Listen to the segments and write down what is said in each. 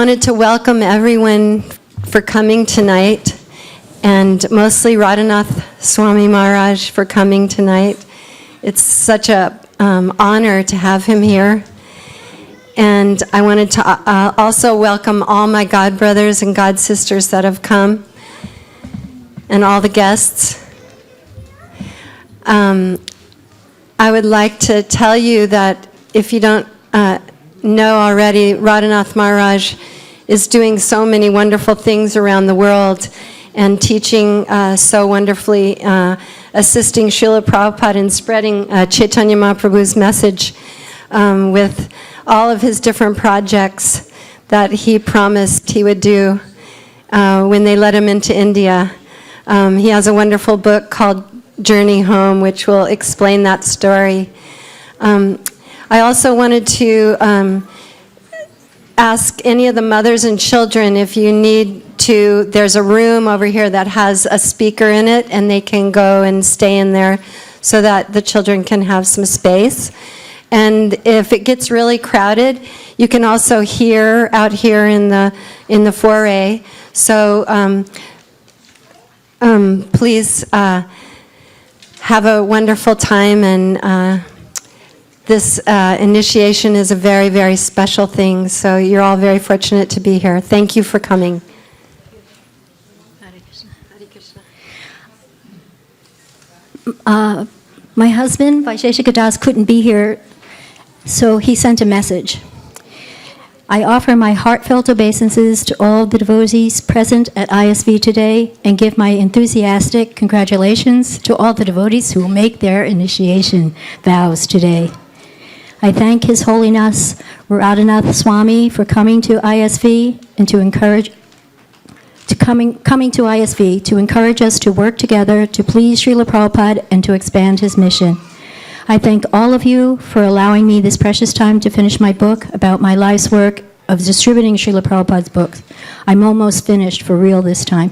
wanted to welcome everyone for coming tonight, and mostly Radhanath Swami Maharaj for coming tonight. It's such a honor to have him here. And I wanted to also welcome all my God brothers and God sisters that have come, and all the guests. I would like to tell you that if you don't know already, Radhanath Maharaj is doing so many wonderful things around the world and teaching so wonderfully, assisting Srila Prabhupada in spreading Chaitanya Mahaprabhu's message with all of his different projects that he promised he would do when they let him into India. He has a wonderful book called Journey Home, which will explain that story. I also wanted to ask any of the mothers and children if you need to, there's a room over here that has a speaker in it, and they can go and stay in there so that the children can have some space. And if it gets really crowded, you can also hear out here in the foyer. So please have a wonderful time, and this initiation is a very, very special thing, so you're all very fortunate to be here. Thank you for coming. Hare Krishna. Hare Krishna. My husband, Vaisheshika Das, couldn't be here, so he sent a message. I offer my heartfelt obeisances to all the devotees present at ISV today, and give my enthusiastic congratulations to all the devotees who will make their initiation vows today. I thank His Holiness Radhanath Swami for coming to ISV and coming to ISV to encourage us to work together to please Srila Prabhupada and to expand his mission. I thank all of you for allowing me this precious time to finish my book about my life's work of distributing Srila Prabhupada's books. I'm almost finished for real this time.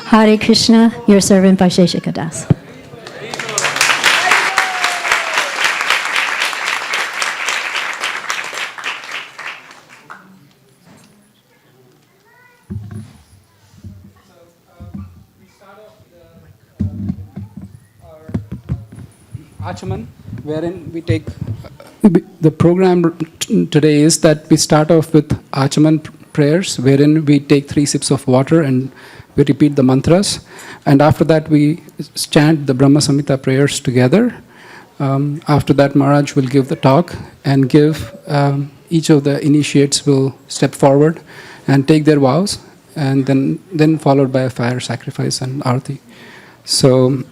Hare Krishna, your servant Vaisheshika Das. Achaman, wherein we take the program today is that we start off with Achaman prayers, wherein we take 3 sips of water and we repeat the mantras, and after that we chant the Brahma Samhita prayers together. After that, Maharaj will give the talk and give each of the initiates will step forward and take their vows, and then followed by a fire sacrifice and arati. So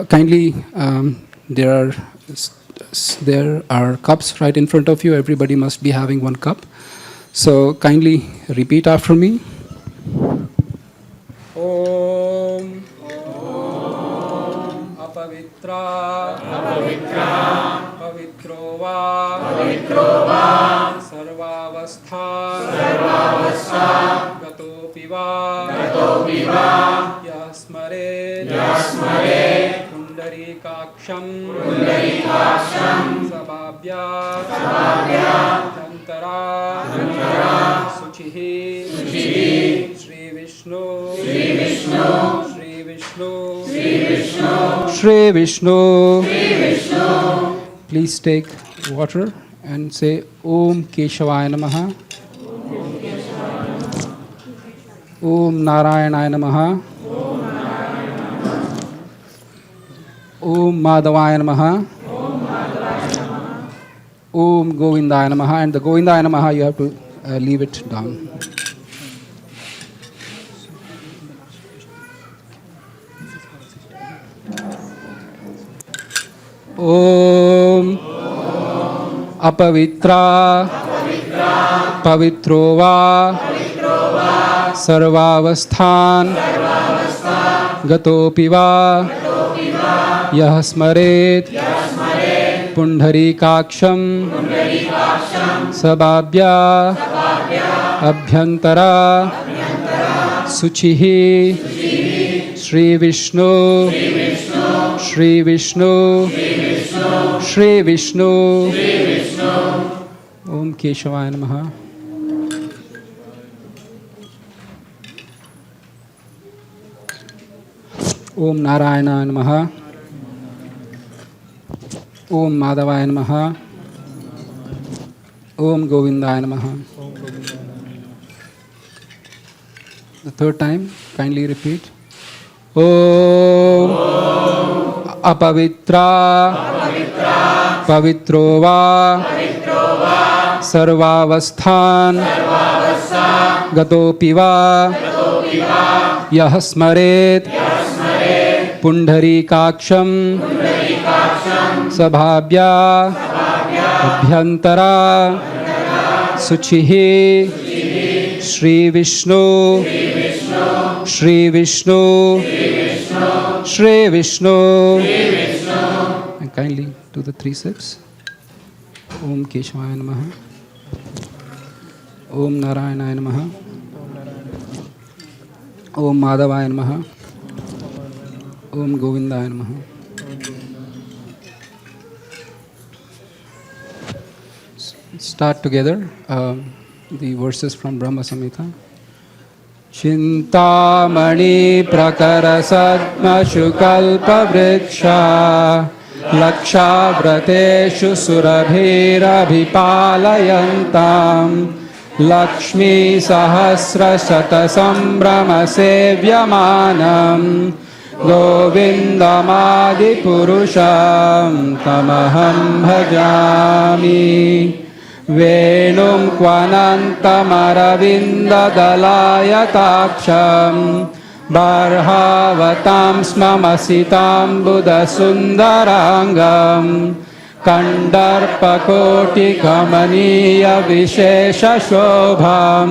kindly, there are cups right in front of you. Everybody must be having 1 cup. So kindly repeat after me. Om Apavitra Pavitro Va Sarvavastha Gatopi Va Yasmare Pundarikaksham Sabhabhya Dhantara Suchihi Shri Vishnu Shri Vishnu. Please take water and say Om Keshavaya Namaha, Om Narayanaya Namaha, Om Madhavaya Namaha, Om Govindaya Namaha, and the Govindaya Namaha you have to leave it down. Om Apavitra Pavitro Va Sarvavasthan Gatopi Va Yah Smaret Pundarikaksham Sabhabhya Abhyantara Suchihi Shri Vishnu Shri Vishnu Shri Vishnu Om Keshavaya Namaha. Om Narayana Namaha. Om Madhavaya Namaha. Om Govindaya Namaha. The third time, kindly repeat. Om Apavitra Pavitro Va Sarvavasthan Gatopi Va Yah Smaret Pundarikaksham Sabhabhya Abhyantara Suchihi Shri Vishnu Shri Vishnu Shri Vishnu. And kindly do the 3 sips. Om Keshavaya Namaha. Om Narayanaya Namaha. Om Madhavaya Namaha. Om Govindaya Namaha. Start together the verses from Brahma Samhita. Chintamani prakara sadma shukalpa vriksha laksha vrateshu surabhira bhipalayantam lakshmi sahasra shata sambrama sevyamanam govindamadi purusham tamaham bhajami. Venum kvanantamaravindalayataksam barhavatam smamasitam buddhasundarangam kandarpakoti kamaniya vishesha shobham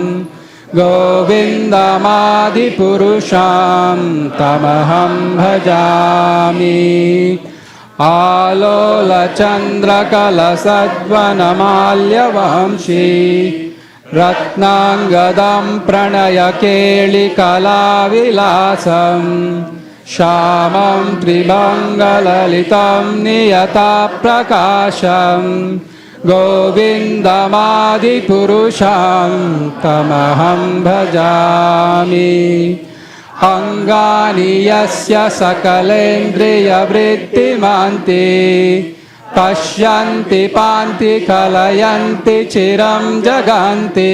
govindamadi purusham tamaham bhajami. Alola Chandra Kala Sadvanamalya Vamshi Ratnangadam Pranaya Keli Kala Vilasam Shamam Tribangalalitam Niyata Prakasham Govindamadi Purusham Tamaham Bhajami. Angani yasya sakalendriya vrittimanti pashyanti panti kalayanti chiram jaganti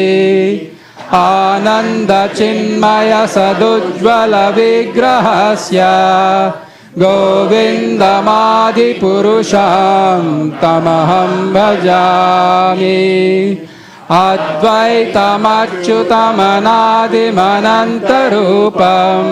ananda chinmaya sadujjvala vigrahasya govindamadi purusham tamaham bhajami. Advaitamachyutamanadimanantarupam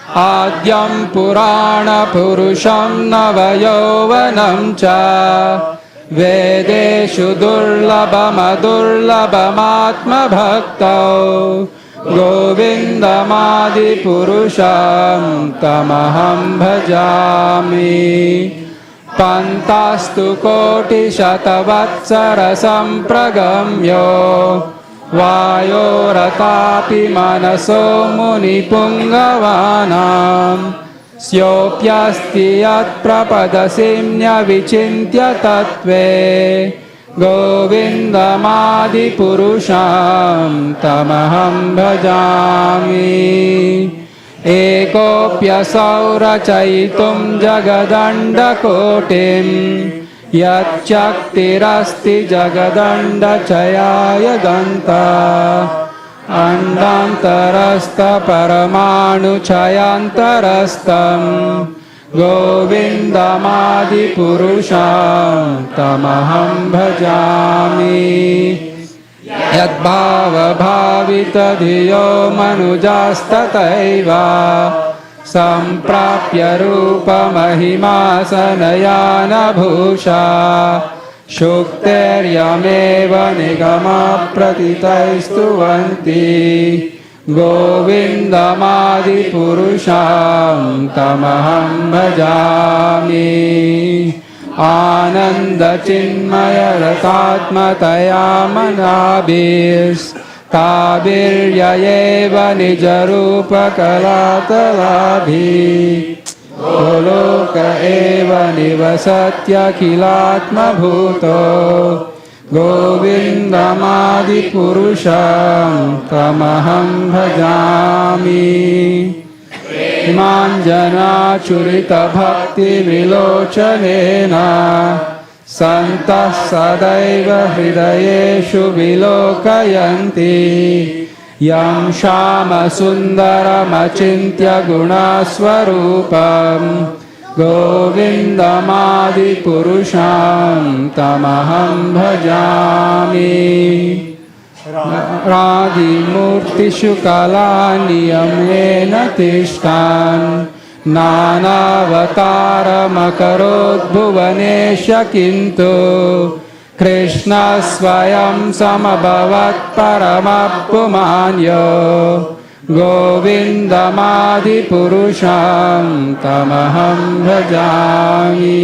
Adyam Purana Purusham Navayovanam Cha Vedeshu Durlabhamadurlabhamatma Bhaktau Govindamadi Purusham Tamaham Bhajami. Pantastu koti shatavatsara sampragamyo vayoratapi manaso muni pungavanam syopyasti yat prapadasimnya vichintya tatve govindamadi purusham tamaham bhajami. Ekopyasau rachaitum jagadandakotim yachaktirasti jagadandachayaya ganta andantarasta paramanu chayantarastam govindamadi purusham tamaham bhajami. Yadbhava bhavita dhiyo manujastataiva samprapya rupa mahimasanayana bhusha shukteryameva nigama pratitaistuvanti govindamadi purusham tamaham bhajami. Ananda chinmaya ratatmataya manabis tabiryayeva nijarupa kalatalabhi goloka eva nivasatya kilatma bhuto गोविन्दमादिपुरुषं तमहं भजामि हिमाञ्जनाचुरितभक्तिविलोचनेन सन्तः सदैव हृदयेषु विलोकयन्ति यं श्यामसुन्दरमचिन्त्य गुणस्वरूपं गोविन्दमादिपुरुषं तमहं भजामि रादिमूर्तिषु कलानियमेन तिष्ठान् नानावतारमकरोद्भुवनेश किन्तु कृष्णः स्वयं समभवत् परमपुमान्यो गोविन्दमादिपुरुषं तमहं भजामि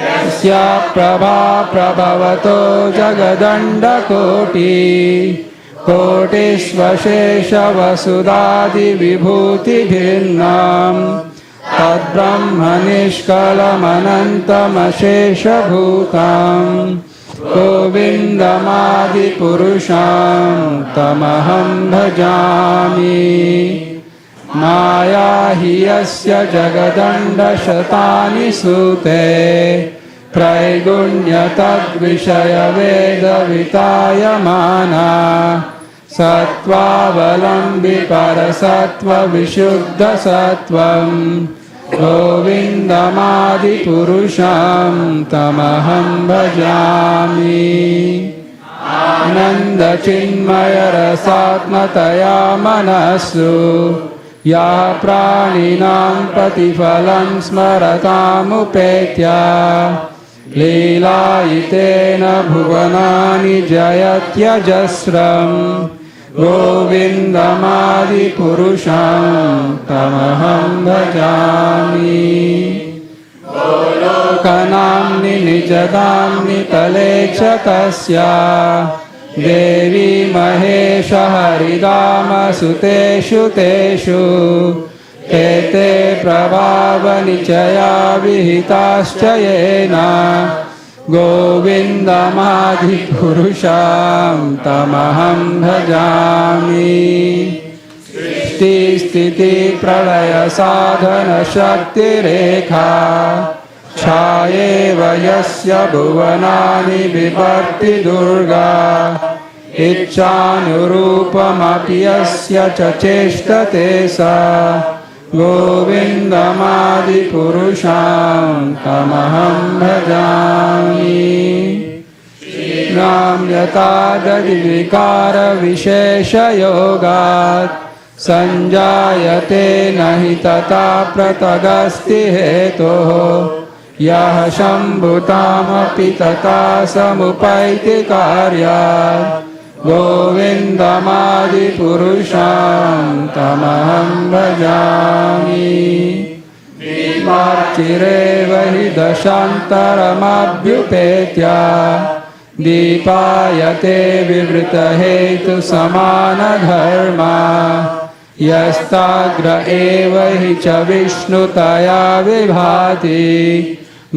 यस्य प्रभा प्रभवतो जगदण्डकोटि कोटिष्वशेषवसुधादिविभूतिभिन्नां तद्ब्रह्मनिष्कलमनन्तमशेषभूतां गोविन्दमादिपुरुषं तमहं भजामि माया हि यस्य जगदण्डशतानि सूते त्रैगुण्यतद्विषयवेदवितायमाना सत्त्वावलम्बि परसत्त्वविशुद्धसत्त्वं गोविन्दमादिपुरुषं तमहं भजामि आनन्दचिन्मयरसात्मतया मनस्सु या प्राणिनां प्रतिफलं स्मरतामुपेत्य लीलायितेन भुवनानि जयत्यजस्रं गोविन्दमादिपुरुषं तमहं भजामि गोलोकनाम्नि निजदाम्नि तले च तस्य देवी महेश हरिदामसुतेषु तेषु ते ते प्रभावनिचया विहिताश्च येन गोविन्दमादिपुरुषं तमहं भजामि सृष्टिस्थितिप्रलयसाधनशक्तिरेखा छायेव यस्य भुवनानि बिभर्ति दुर्गा इच्छानुरूपमपि यस्य च चेष्टते सा गोविन्दमादिपुरुषं तमहं भजामि नाम यथा गतिविकारविशेषयोगात् संजायते न हि तथा पृथगस्ति हेतुः यः शम्भुतामपि तथा समुपैति कार्यात् गोविन्दमादिपुरुषं तमहं भजामि मार्चिरेव हि दशान्तरमभ्युपेत्य दीपायते विवृतहेतुसमानधर्मा यस्ताग्र एव हि च विष्णुतया विभाति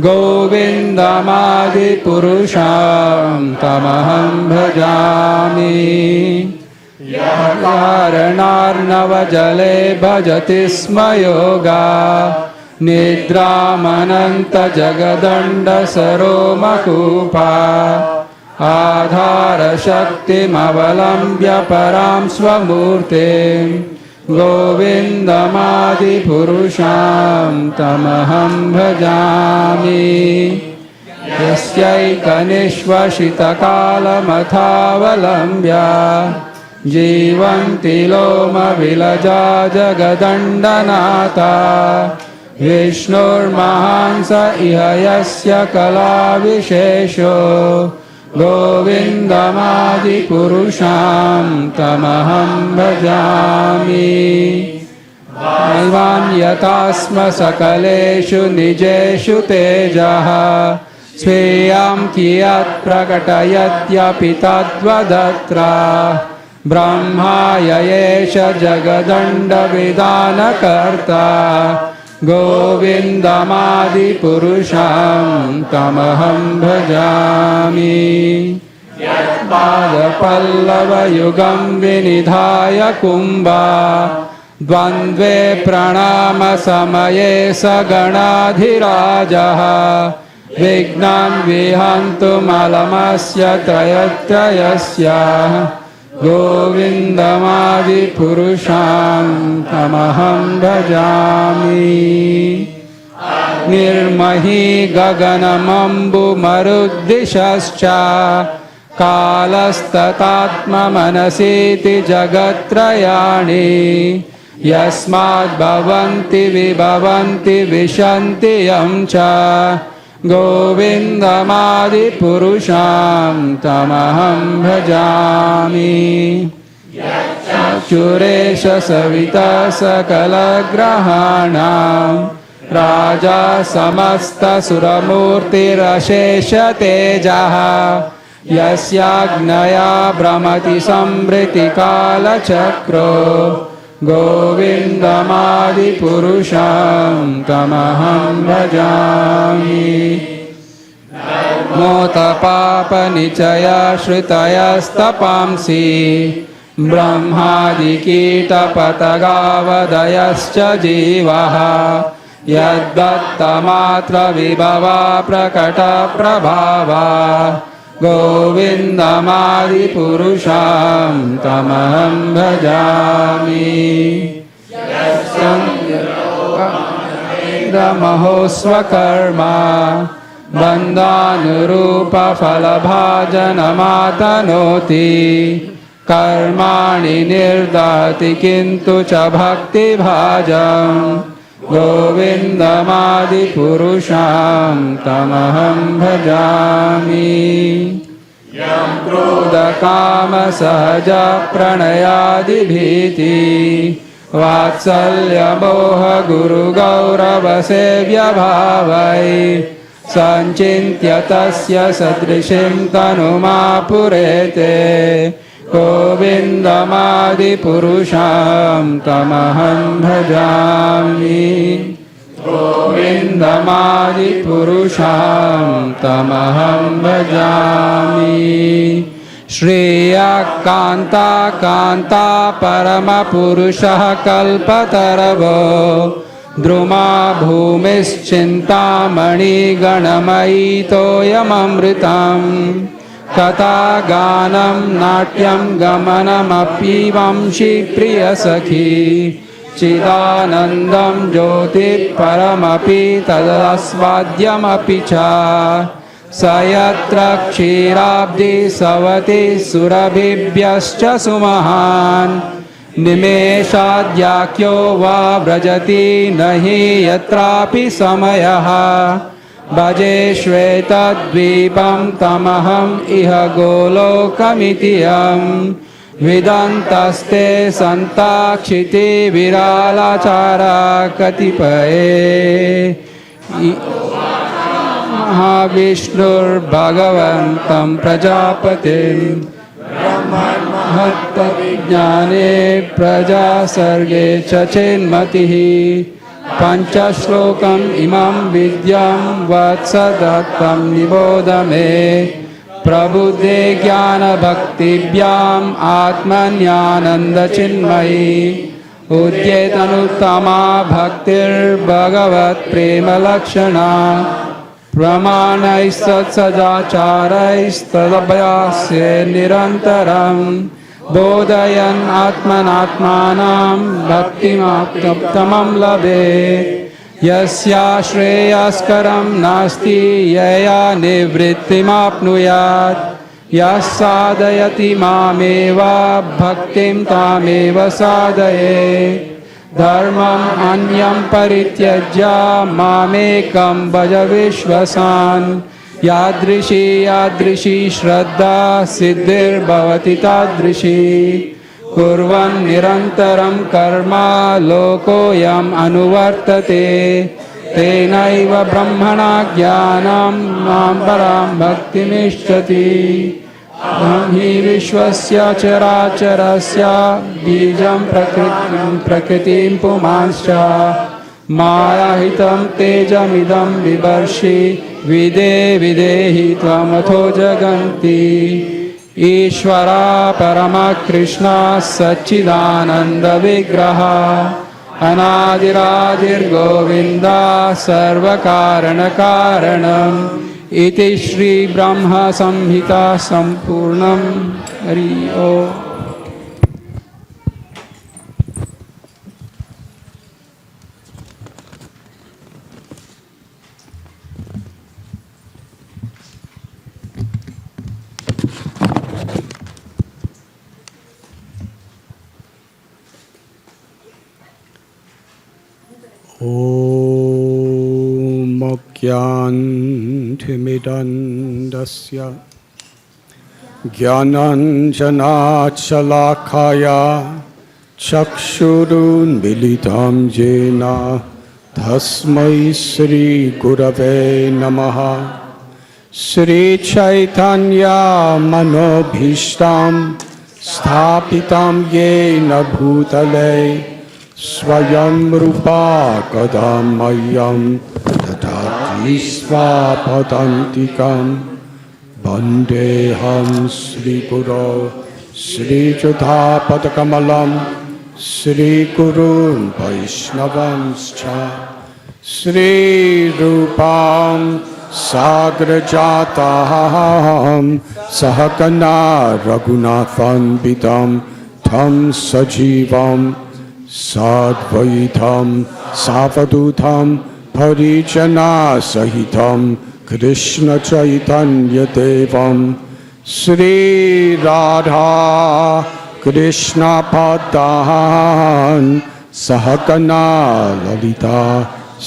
गोविन्दमादिपुरुषं तमहं भजामि यः कारणार्णवजले भजति स्म योगा निद्रामनन्तजगदण्डसरोमकूपा आधारशक्तिमवलम्ब्य परां स्वमूर्तिं गोविन्दमादिपुरुषं तमहं भजामि यस्यैकनिश्वसितकालमथावलम्ब्य जीवन्ति लोमविलजा जगदण्डनाथा विष्णुर्महान् स इह यस्य कलाविशेषो गोविन्दमादिपुरुषं तमहं भजामि नैवान्यथा स्म सकलेषु निजेषु तेजः स्वीयां कियत् प्रकटयत्यपि तद्वदत्र ब्रह्माय एष जगदण्डविधानकर्ता गोविन्दमादिपुरुषं तमहं भजामि यत्पादपल्लवयुगं विनिधाय कुम्भा द्वन्द्वे प्रणामसमये स गणाधिराजः विघ्नं विहन्तुमलमस्य त्रयत्रयस्य गोविन्दमादिपुरुषं तमहं भजामि निर्मही गगनमम्बुमरुद्दिशश्च कालस्ततात्ममनसीति जगत्त्रयाणि यस्माद्भवन्ति विभवन्ति विशन्ति यं च गोविन्दमादिपुरुषं तमहं भजामि चुरेश सविता सकलग्रहाणां राजा समस्तसुरमूर्तिरशेषतेजः यस्याज्ञया भ्रमति संवृत्तिकालचक्रो गोविन्दमादिपुरुषं तमहं भजामि मोतपापनिचयाश्रितयस्तपांसि ब्रह्मादिकीटपतगावदयश्च जीवः यद्दत्तमात्रविभवा प्रकटप्रभावा गोविन्दमादिपुरुषं तमहं भजामि महोस्वकर्मा बन्धानुरूपफलभाजनमातनोति कर्माणि निर्दहति किन्तु च भक्तिभाजं गोविन्दमादिपुरुषं तमहं भजामि यं क्रोधकामसहजप्रणयादिभीति वात्सल्यमोहगुरुगौरवसेव्यभावै सञ्चिन्त्य तस्य सदृशीं तनुमापुरेते गोविन्दमादिपुरुषं तमहं भजामि गोविन्दमादिपुरुषं तमहं भजामि श्रेयाकान्ता कान्ता परमपुरुषः कल्पतरवो द्रुमा भूमिश्चिन्तामणिगणमयी तोयममृतम् कथागानं नाट्यं गमनमपीवं प्रियसखी चिदानन्दं ज्योतिःपरमपि तदस्वाद्यमपि च स यत्र क्षीराब्धिसवति सुरभिभ्यश्च सुमहान् निमेषाद्याख्यो वा व्रजति न हि यत्रापि समयः भजे श्वेतद्वीपं तमहं इह गोलोकमिति यं विदन्तस्ते सन्ताक्षिति विरालाचारा कतिपये महाविष्णुर्भगवन्तं प्रजापतिं ब्रह्मन्महत्तविज्ञाने प्रजासर्गे च चेन्मतिः पञ्चश्लोकम् इमं विद्यां वत्सदत्तं निबोध मे प्रबुद्धे ज्ञानभक्तिभ्याम् आत्मन्यानन्दचिन्मयी उद्येतनुत्तमा भक्तिर्भगवत्प्रेमलक्षणा प्रमाणैस्तत्सदाचारैस्तदभ्यास्य निरन्तरं बोधयन् आत्मनात्मानं भक्तिमाप्तमं लभे यस्या श्रेयस्करं नास्ति यया निवृत्तिमाप्नुयात् यः साधयति मामेव भक्तिं तामेव साधये धर्मम् अन्यं परित्यज्य मामेकं भज विश्वसान् यादृशी श्रद्धा सिद्धिर्भवति तादृशी कुर्वन् निरन्तरं कर्म लोकोऽयम् अनुवर्तते तेनैव ब्रह्मणा ज्ञानं मां परां भक्तिमिच्छति अहं हि विश्वस्य चराचरस्य बीजं प्रकृतिं पुमांश्च मायाहितं तेजमिदं विवर्षि विदेहि त्वमथो जगन्ति ईश्वरा परमकृष्णा सच्चिदानन्दविग्रहा अनादिरादिर्गोविन्दा सर्वकारणकारणम् इति श्रीब्रह्मसंहिता सम्पूर्णं हरि ओम्। ॐ अज्ञानतिमिरन्धस्य ज्ञानाञ्जनशलाकया चक्षुरुन्मीलितं येन तस्मै श्रीगुरवे नमः। श्रीचैतन्यमनोभीष्टं स्थापितं येन भूतले स्वयं रूपा कदा मह्यं ददाति स्वापदान्तिकं वन्देऽहं श्रीगुरो श्रीयुतापदकमलं श्रीगुरून् वैष्णवांश्च श्रीरूपां साग्रजातां सहगना रघुनाथान्वितं तं सजीवं साद्वैतं सावधूतं परिजनसहितं कृष्णचैतन्यदेवं श्रीराधा कृष्णपादान् सहगना ललिता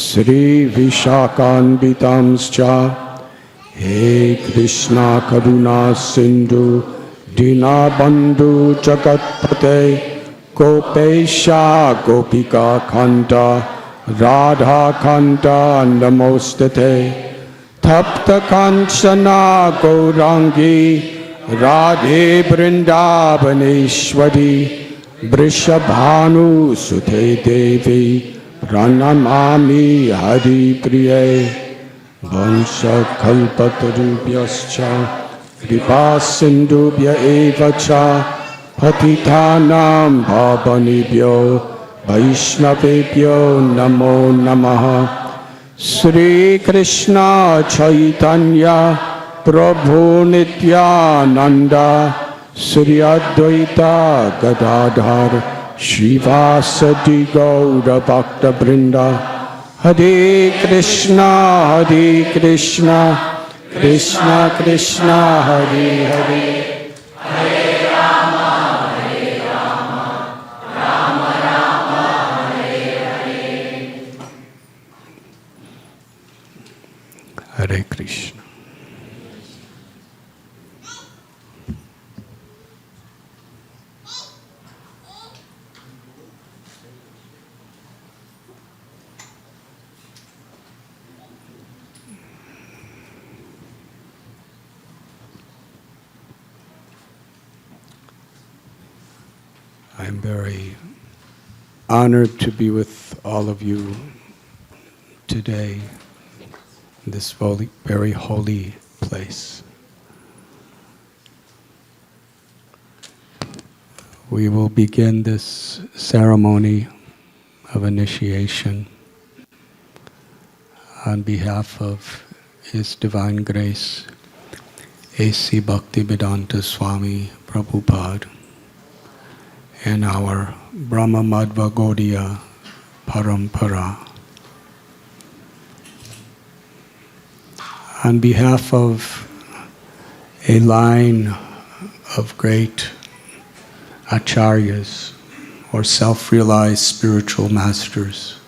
श्रीविशाखान्वितांश्च हे कृष्णा करुणा सिन्धु दीनबन्धु जगत्पते गोपेशा गोपिका खण्ड राधा खण्ड नमोस्तुते तप्त काञ्चना गौराङ्गी राधे वृन्दावनेश्वरी वृषभानुसुते देवी प्रणमामि हरिप्रिये वंशकल्पतरुभ्यश्च कृपासिन्धुभ्य एव च पतितानां पावनेभ्यो वैष्णवेभ्यो नमो नमः। श्रीकृष्ण चैतन्य प्रभु नित्यानंद श्री अद्वैत गदाधर श्रीवासदि गौर भक्तवृंद हरे Krishna Krishna Krishna Hare Hare Hare Krishna. I'm very honored to be with all of you today. This very holy place. We will begin this ceremony of initiation on behalf of His Divine Grace, A.C. Bhaktivedanta Swami Prabhupada, and our Brahma Madhva Gaudiya Parampara. On behalf of a line of great acharyas, or self-realized spiritual masters,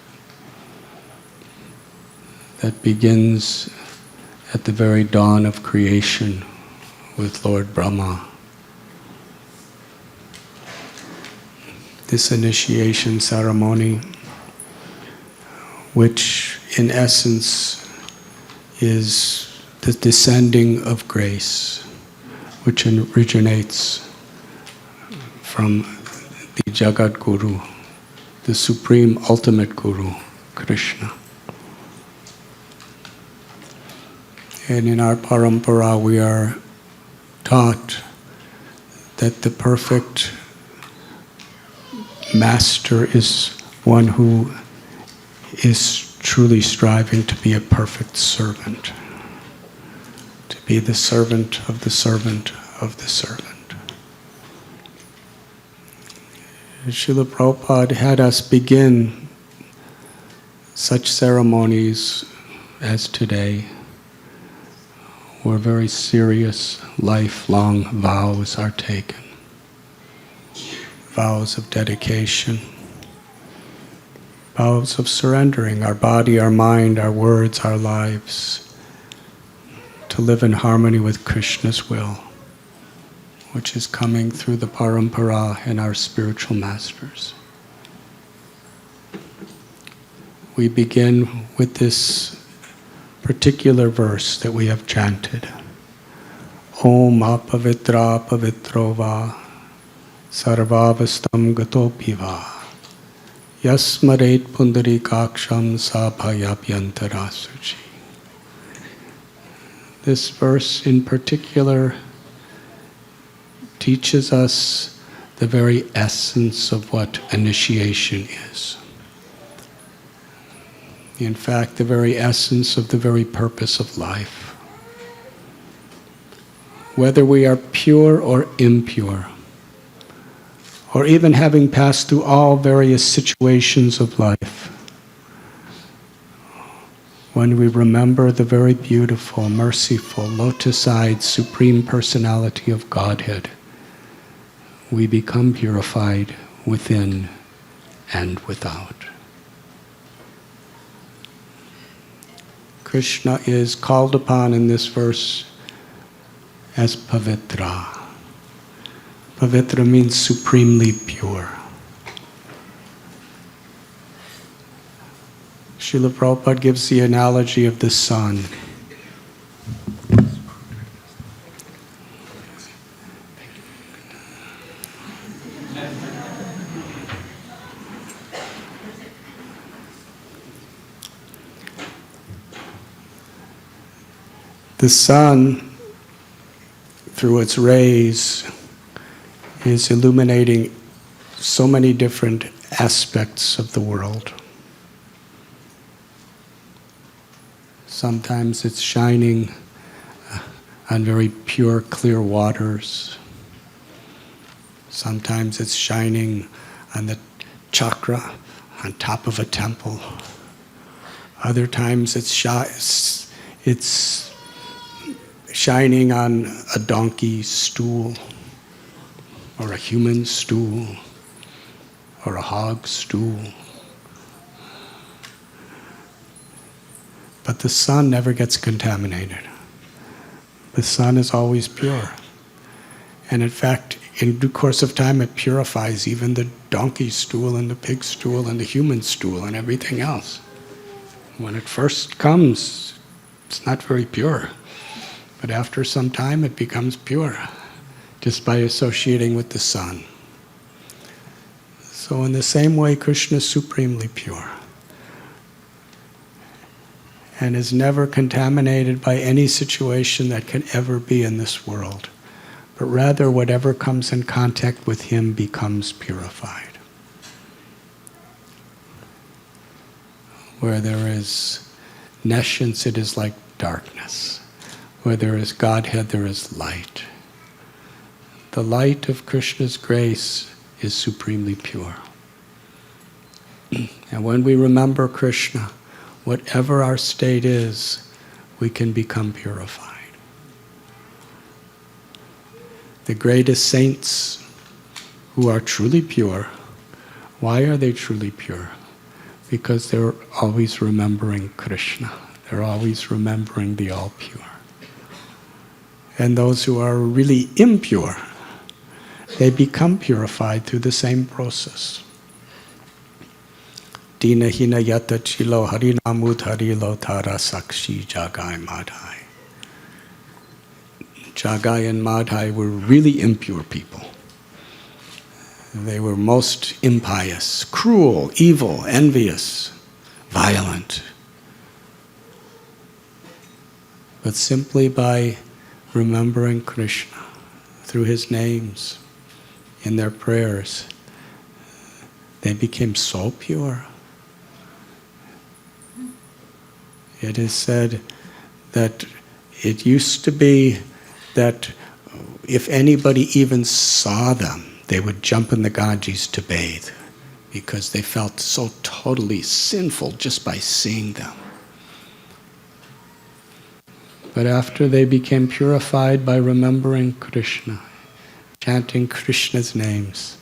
that begins at the very dawn of creation with Lord Brahma. This initiation ceremony, which in essence is the descending of grace, which originates from the Jagat Guru, the supreme ultimate Guru, Krishna. And in our parampara, we are taught that the perfect master is one who is truly striving to be a perfect servant, to be the servant of the servant of the servant. Srila Prabhupada had us begin such ceremonies as today, where very serious, lifelong vows are taken. Vows of dedication, vows of surrendering our body, our mind, our words, our lives, to live in harmony with Krishna's will, which is coming through the parampara and our spiritual masters. We begin with this particular verse that we have chanted. Om apavitra pavitro va sarvavastam gatopi va yasmaret pundarikaksham sabhayabhyantara suchi. This verse in particular teaches us the very essence of what initiation is. In fact, the very essence of the very purpose of life. Whether we are pure or impure, or even having passed through all various situations of life, when we remember the very beautiful, merciful, lotus-eyed, Supreme Personality of Godhead, we become purified within and without. Krishna is called upon in this verse as Pavitra. Pavitra means supremely pure. Srila Prabhupada gives the analogy of the sun. The sun, through its rays, is illuminating so many different aspects of the world. Sometimes it's shining on very pure, clear waters. Sometimes it's shining on the chakra on top of a temple. Other times it's shining on a donkey's stool, or a human stool, or a hog's stool. But the sun never gets contaminated. The sun is always pure. And in fact, in due course of time, it purifies even the donkey's stool and the pig's stool and the human stool and everything else. When it first comes, it's not very pure. But after some time, it becomes pure, just by associating with the sun. So in the same way, Krishna is supremely pure and is never contaminated by any situation that can ever be in this world. But rather, whatever comes in contact with him becomes purified. Where there is nescience, it is like darkness. Where there is Godhead, there is light. The light of Krishna's grace is supremely pure. And when we remember Krishna, whatever our state is, we can become purified. The greatest saints who are truly pure, why are they truly pure? Because they're always remembering Krishna. They're always remembering the all-pure. And those who are really impure, they become purified through the same process. Dina hina yata chilo harinamut harilo tara sakshi jagai madhai. Jagai and Madhai were really impure people. They were most impious, cruel, evil, envious, violent. But simply by remembering Krishna through his names in their prayers, they became so pure. It is said that it used to be that if anybody even saw them, they would jump in the Ganges to bathe because they felt so totally sinful just by seeing them. But after they became purified by remembering Krishna, chanting Krishna's names,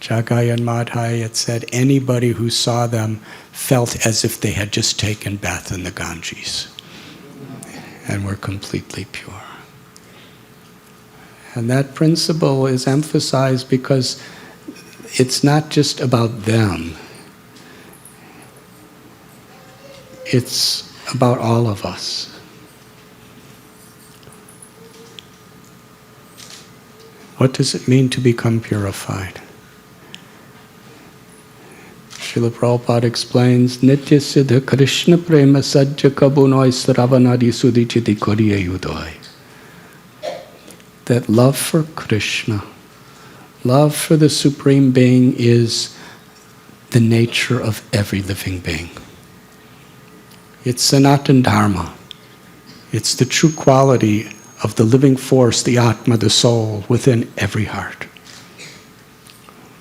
Jagai and Madhai, it said anybody who saw them felt as if they had just taken bath in the Ganges and were completely pure. And that principle is emphasized because it's not just about them. It's about all of us. What does it mean to become purified? Srila Prabhupada explains, Nitya Siddha Krishna Prema Sajja Kabunoi Sravanadi Sudichiti Koriya Yudoi. That love for Krishna, love for the Supreme Being is the nature of every living being. It's Sanatana Dharma. It's the true quality of the living force, the Atma, the soul, within every heart.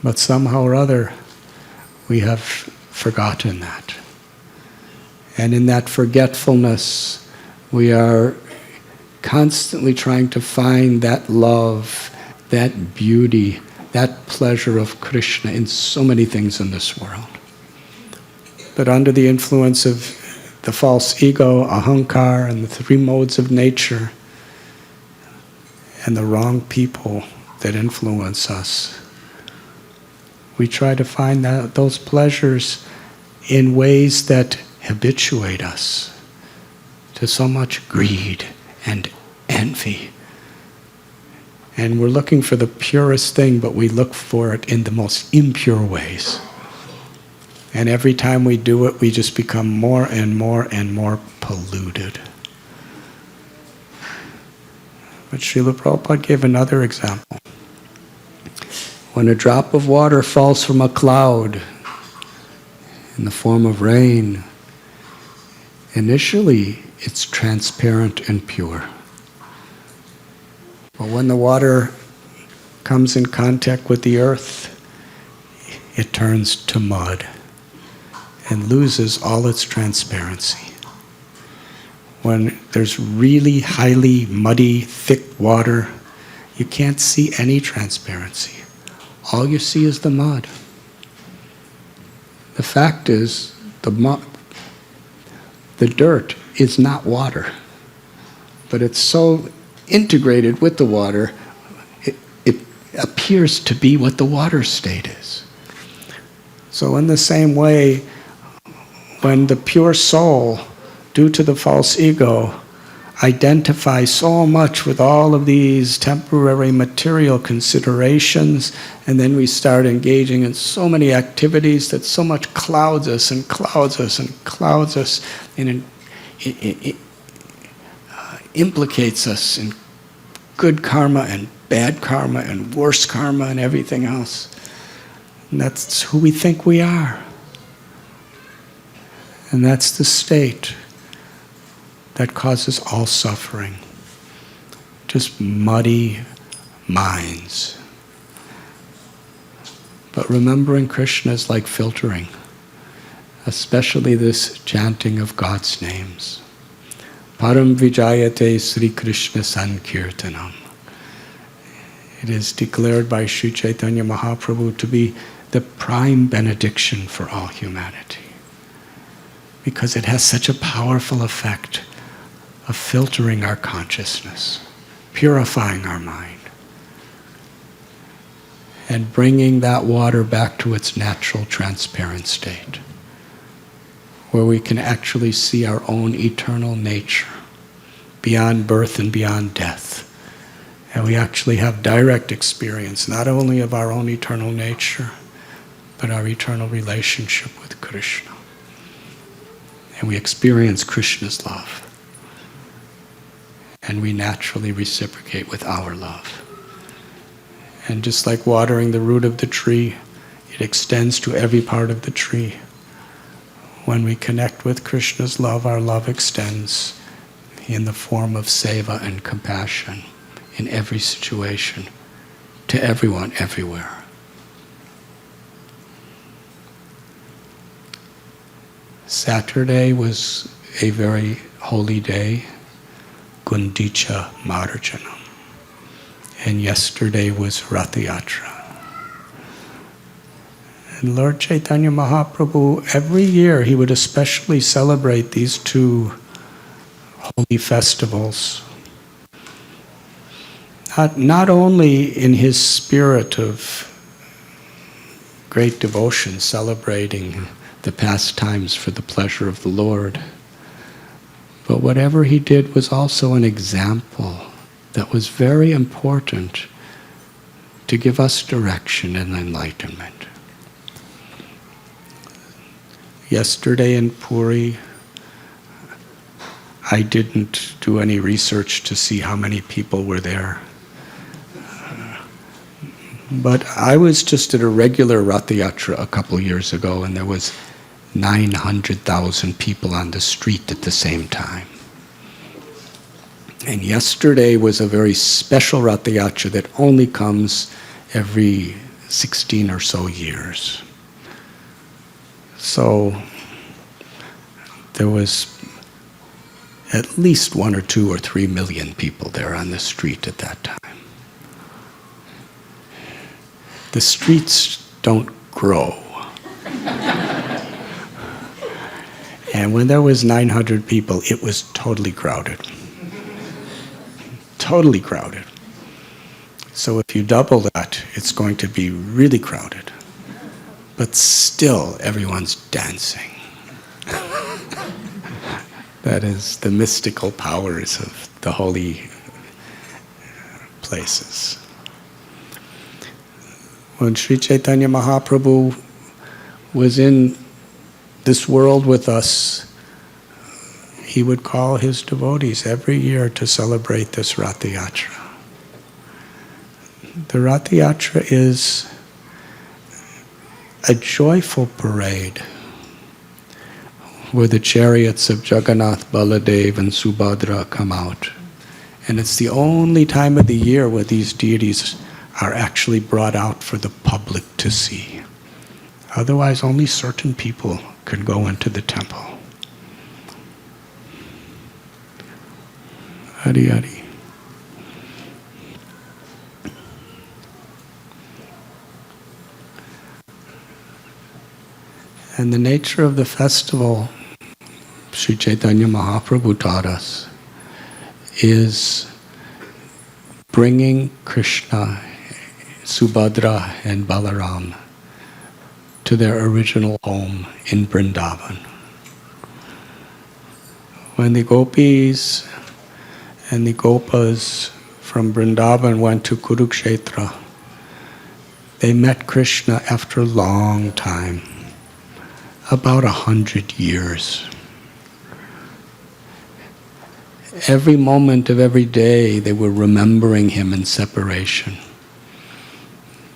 But somehow or other, we have forgotten that. And in that forgetfulness, we are constantly trying to find that love, that beauty, that pleasure of Krishna in so many things in this world. But under the influence of the false ego, ahankar, and the three modes of nature, and the wrong people that influence us, we try to find those pleasures in ways that habituate us to so much greed and envy. And we're looking for the purest thing, but we look for it in the most impure ways. And every time we do it, we just become more and more and more polluted. But Srila Prabhupada gave another example. When a drop of water falls from a cloud in the form of rain, initially it's transparent and pure. But when the water comes in contact with the earth, it turns to mud and loses all its transparency. When there's really highly muddy, thick water, you can't see any transparency. All you see is the mud. The fact is, the dirt is not water, but it's so integrated with the water, it appears to be what the water state is. So in the same way, when the pure soul, due to the false ego, identifies so much with all of these temporary material considerations, and then we start engaging in so many activities that so much clouds us and clouds us and clouds us, and it implicates us in good karma and bad karma and worse karma and everything else. And that's who we think we are. And that's the state that causes all suffering. Just muddy minds. But remembering Krishna is like filtering, especially this chanting of God's names. Param Vijayate Sri Krishna Sankirtanam. It is declared by Sri Chaitanya Mahaprabhu to be the prime benediction for all humanity, because it has such a powerful effect of filtering our consciousness, purifying our mind, and bringing that water back to its natural transparent state, where we can actually see our own eternal nature, beyond birth and beyond death. And we actually have direct experience, not only of our own eternal nature, but our eternal relationship with Krishna. and we experience Krishna's love. And we naturally reciprocate with our love. And just like watering the root of the tree, it extends to every part of the tree. When we connect with Krishna's love, our love extends in the form of seva and compassion in every situation, to everyone, everywhere. Saturday was a very holy day, Gundicha Marjanam. And yesterday was Rath Yatra. And Lord Chaitanya Mahaprabhu, every year he would especially celebrate these two holy festivals. Not only in his spirit of great devotion, celebrating the pastimes for the pleasure of the Lord, but whatever he did was also an example that was very important to give us direction and enlightenment. Yesterday in Puri, I didn't do any research to see how many people were there. But I was just at a regular Rath Yatra a couple years ago, and there was 900,000 people on the street at the same time. And yesterday was a very special Rath Yatra that only comes every 16 or so years. So there was at least 1 or 2 or 3 million people there on the street at that time. The streets don't grow. And when there was 900 people, it was totally crowded. Totally crowded. So if you double that, it's going to be really crowded. But still, everyone's dancing. That is the mystical powers of the holy places. When Sri Chaitanya Mahaprabhu was in this world with us, he would call his devotees every year to celebrate this Rath Yatra. The Rath Yatra is a joyful parade where the chariots of Jagannath, Baladev, and Subhadra come out. And it's the only time of the year where these deities are actually brought out for the public to see. Otherwise, only certain people could go into the temple. Hari Hari. And the nature of the festival, Sri Chaitanya Mahaprabhu taught us, is bringing Krishna, Subhadra, and Balaram to their original home in Vrindavan. When the gopis and the gopas from Vrindavan went to Kurukshetra, they met Krishna after a long time, about 100 years. Every moment of every day they were remembering him in separation.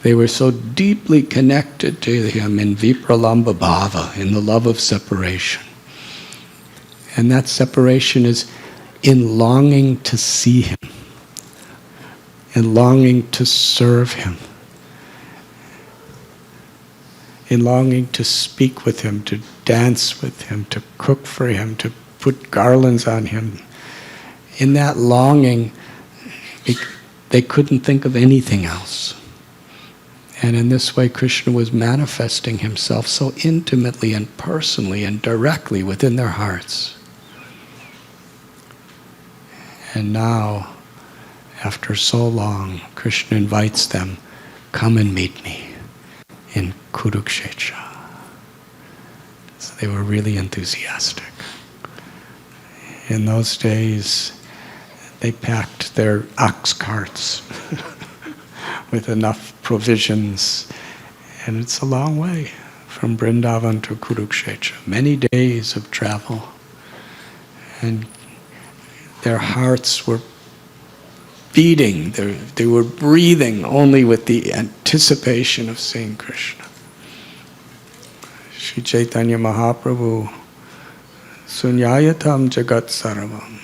They were so deeply connected to him in Vipralamba Bhava, in the love of separation. And that separation is in longing to see him, in longing to serve him, in longing to speak with him, to dance with him, to cook for him, to put garlands on him. In that longing, they couldn't think of anything else. And in this way, Krishna was manifesting himself so intimately and personally and directly within their hearts. And now, after so long, Krishna invites them, come and meet me in Kurukshetra. So they were really enthusiastic. In those days, they packed their ox carts with enough provisions, and it's a long way from Vrindavan to Kurukshetra. Many days of travel. And their hearts were beating, they were breathing only with the anticipation of seeing Krishna. Sri Chaitanya Mahaprabhu, Sunyayatam Jagat Sarvam.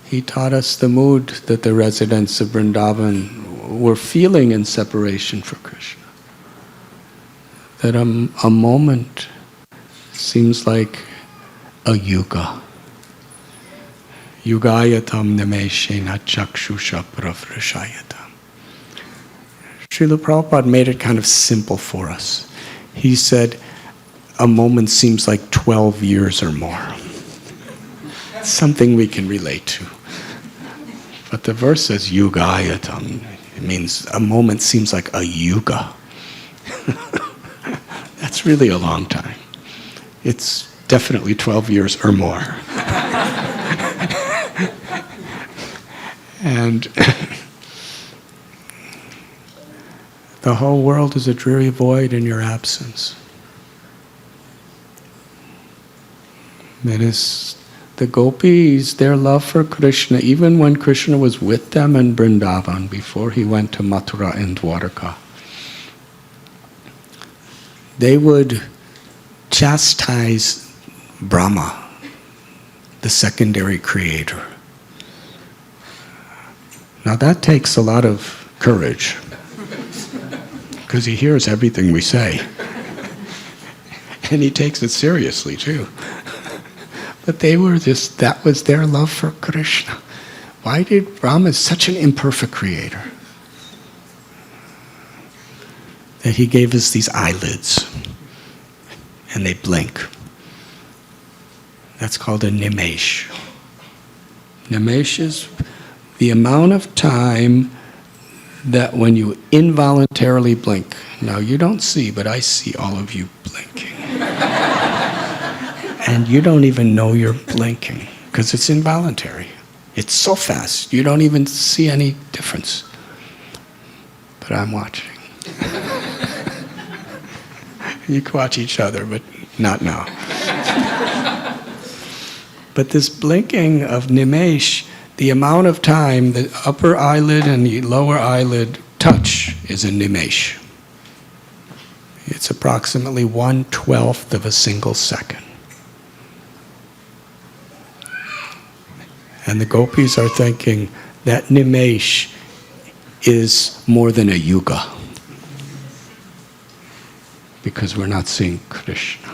He taught us the mood that the residents of Vrindavan were feeling in separation from Krishna. That a moment seems like a yuga. Yugayatam nameshena chakshusha pravrashayatam. Srila Prabhupada made it kind of simple for us. He said, a moment seems like 12 years or more. Something we can relate to. But the verse says yugayatam. It means a moment seems like a yuga. That's really a long time. It's definitely 12 years or more. And the whole world is a dreary void in your absence. That is, the gopis, their love for Krishna, even when Krishna was with them in Vrindavan before he went to Mathura and Dwarka, they would chastise Brahma, the secondary creator. Now that takes a lot of courage, because he hears everything we say. And he takes it seriously too. But that was their love for Krishna. Why did Brahma is such an imperfect creator? That he gave us these eyelids, and they blink. That's called a nimesh. Nimesh is the amount of time that when you involuntarily blink. Now you don't see, but I see all of you blinking. And you don't even know you're blinking, because it's involuntary. It's so fast, you don't even see any difference. But I'm watching. You can watch each other, but not now. But this blinking of nimesh, the amount of time the upper eyelid and the lower eyelid touch is a nimesh. It's approximately 1/12 of a single second. And the gopis are thinking that nimesh is more than a yuga, because we're not seeing Krishna.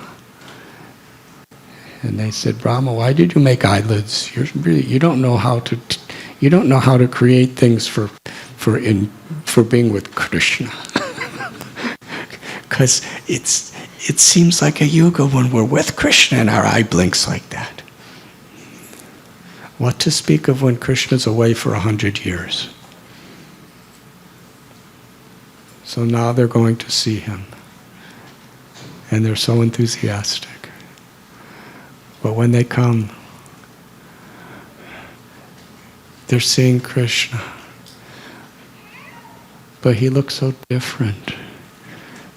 And they said, Brahma, why did you make eyelids? You don't know how to create things for being with Krishna. Because it seems like a yuga when we're with Krishna and our eye blinks like that. What to speak of when Krishna's away for 100 years? So now they're going to see him. And they're so enthusiastic. But when they come, they're seeing Krishna. But he looks so different.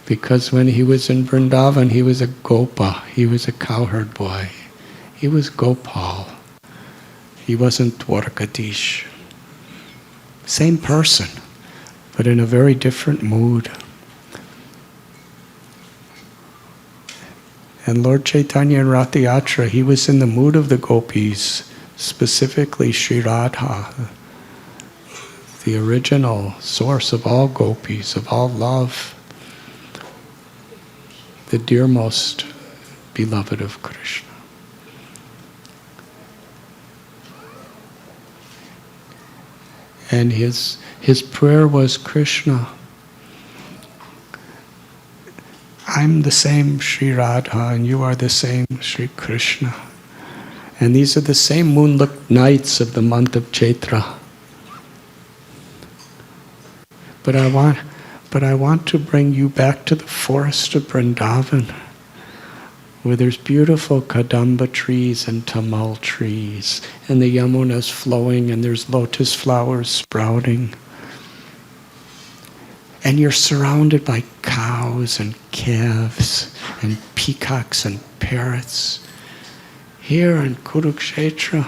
Because when he was in Vrindavan, he was a gopa. He was a cowherd boy. He was Gopal. He wasn't Dwarkadish. Same person, but in a very different mood. And Lord Chaitanya in Rath Yatra, he was in the mood of the gopis, specifically Sri Radha, the original source of all gopis, of all love, the dearmost beloved of Krishna. And his prayer was, Krishna, I'm the same Sri Radha and you are the same Sri Krishna. And these are the same moonlit nights of the month of Chaitra. But I want to bring you back to the forest of Vrindavan, where there's beautiful kadamba trees and tamal trees, and the Yamuna's flowing, and there's lotus flowers sprouting. And you're surrounded by cows and calves and peacocks and parrots. Here in Kurukshetra,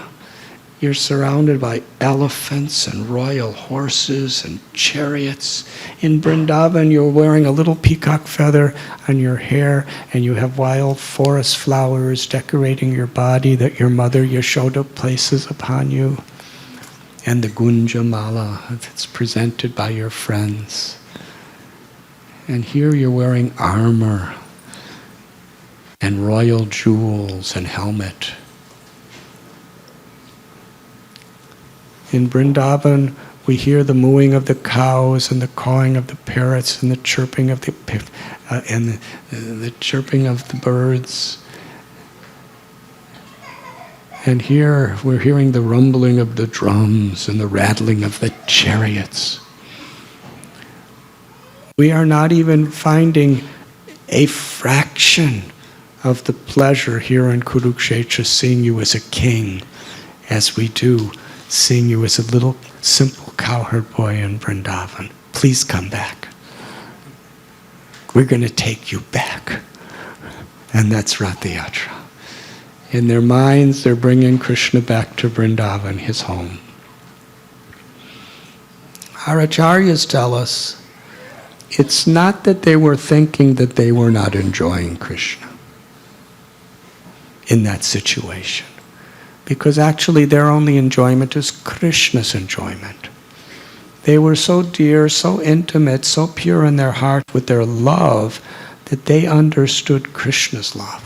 you're surrounded by elephants and royal horses and chariots. In Vrindavan, you're wearing a little peacock feather on your hair, and you have wild forest flowers decorating your body that your mother Yashoda places upon you. And the Gunja Mala that's presented by your friends. And here you're wearing armor and royal jewels and helmet. In Vrindavan, we hear the mooing of the cows and the cawing of the parrots and the chirping of the chirping of the birds. And here we're hearing the rumbling of the drums and the rattling of the chariots. We are not even finding a fraction of the pleasure here in Kurukshetra seeing you as a king, as we do seeing you as a little simple cowherd boy in Vrindavan. Please come back. We're going to take you back. And that's Rath Yatra. In their minds, they're bringing Krishna back to Vrindavan, his home. Our acharyas tell us it's not that they were thinking that they were not enjoying Krishna in that situation. Because actually their only enjoyment is Krishna's enjoyment. They were so dear, so intimate, so pure in their heart with their love that they understood Krishna's love.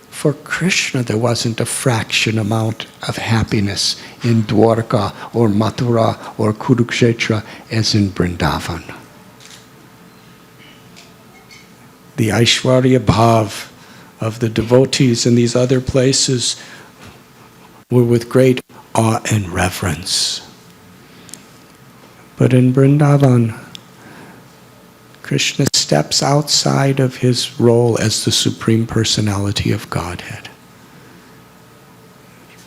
For Krishna, there wasn't a fraction amount of happiness in Dwarka or Mathura or Kurukshetra as in Vrindavan. The Aishwarya Bhav of the devotees in these other places were with great awe and reverence. But in Vrindavan, Krishna steps outside of his role as the Supreme Personality of Godhead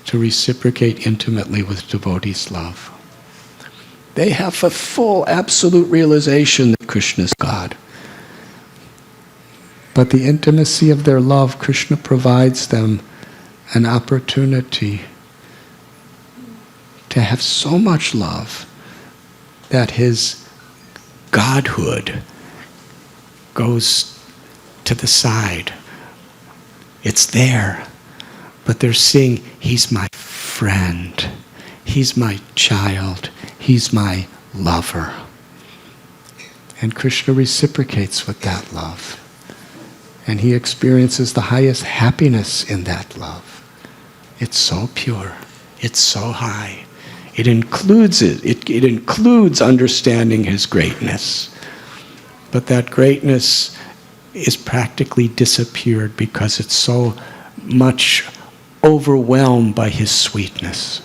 to reciprocate intimately with devotees' love. They have a full, absolute realization that Krishna is God. But the intimacy of their love, Krishna provides them an opportunity to have so much love that his godhood goes to the side. It's there, but they're seeing he's my friend, he's my child, he's my lover. And Krishna reciprocates with that love. And he experiences the highest happiness in that love. It's so pure, it's so high. It includes it includes understanding his greatness. But that greatness is practically disappeared because it's so much overwhelmed by his sweetness.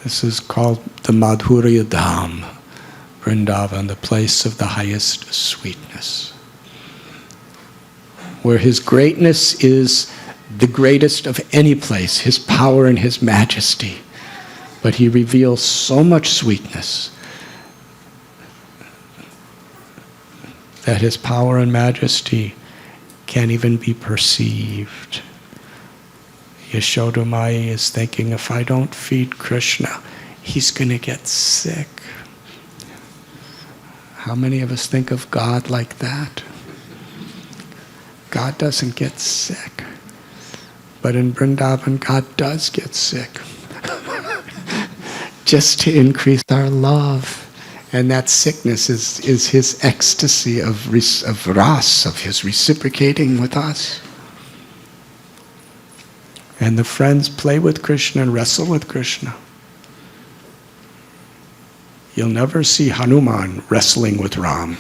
This is called the Madhurya Dham, Vrindavan, the place of the highest sweetness, where his greatness is the greatest of any place, his power and his majesty. But he reveals so much sweetness that his power and majesty can't even be perceived. Yashoda Maya is thinking, if I don't feed Krishna, he's going to get sick. How many of us think of God like that? God doesn't get sick. But in Vrindavan, God does get sick. Just to increase our love. And that sickness is his ecstasy of ras, of his reciprocating with us. And the friends play with Krishna and wrestle with Krishna. You'll never see Hanuman wrestling with Ram.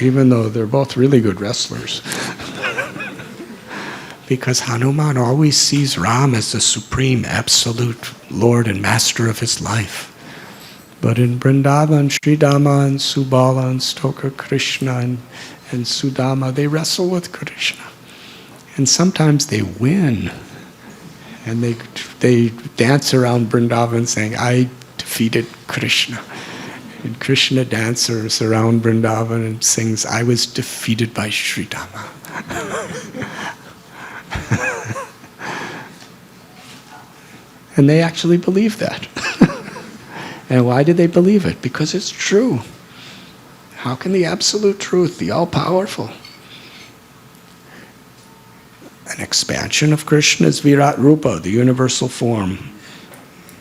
Even though they're both really good wrestlers. Because Hanuman always sees Ram as the supreme, absolute Lord and Master of his life. But in Vrindavan, Sridama and Subala and Stoka Krishna and Sudama, they wrestle with Krishna. And sometimes they win. And they dance around Vrindavan saying, I defeated Krishna. And Krishna dances around Vrindavan and sings, I was defeated by Sri Rama. And they actually believe that. And why did they believe it? Because it's true. How can the absolute truth, the all-powerful, an expansion of Krishna's Virat Rupa, the universal form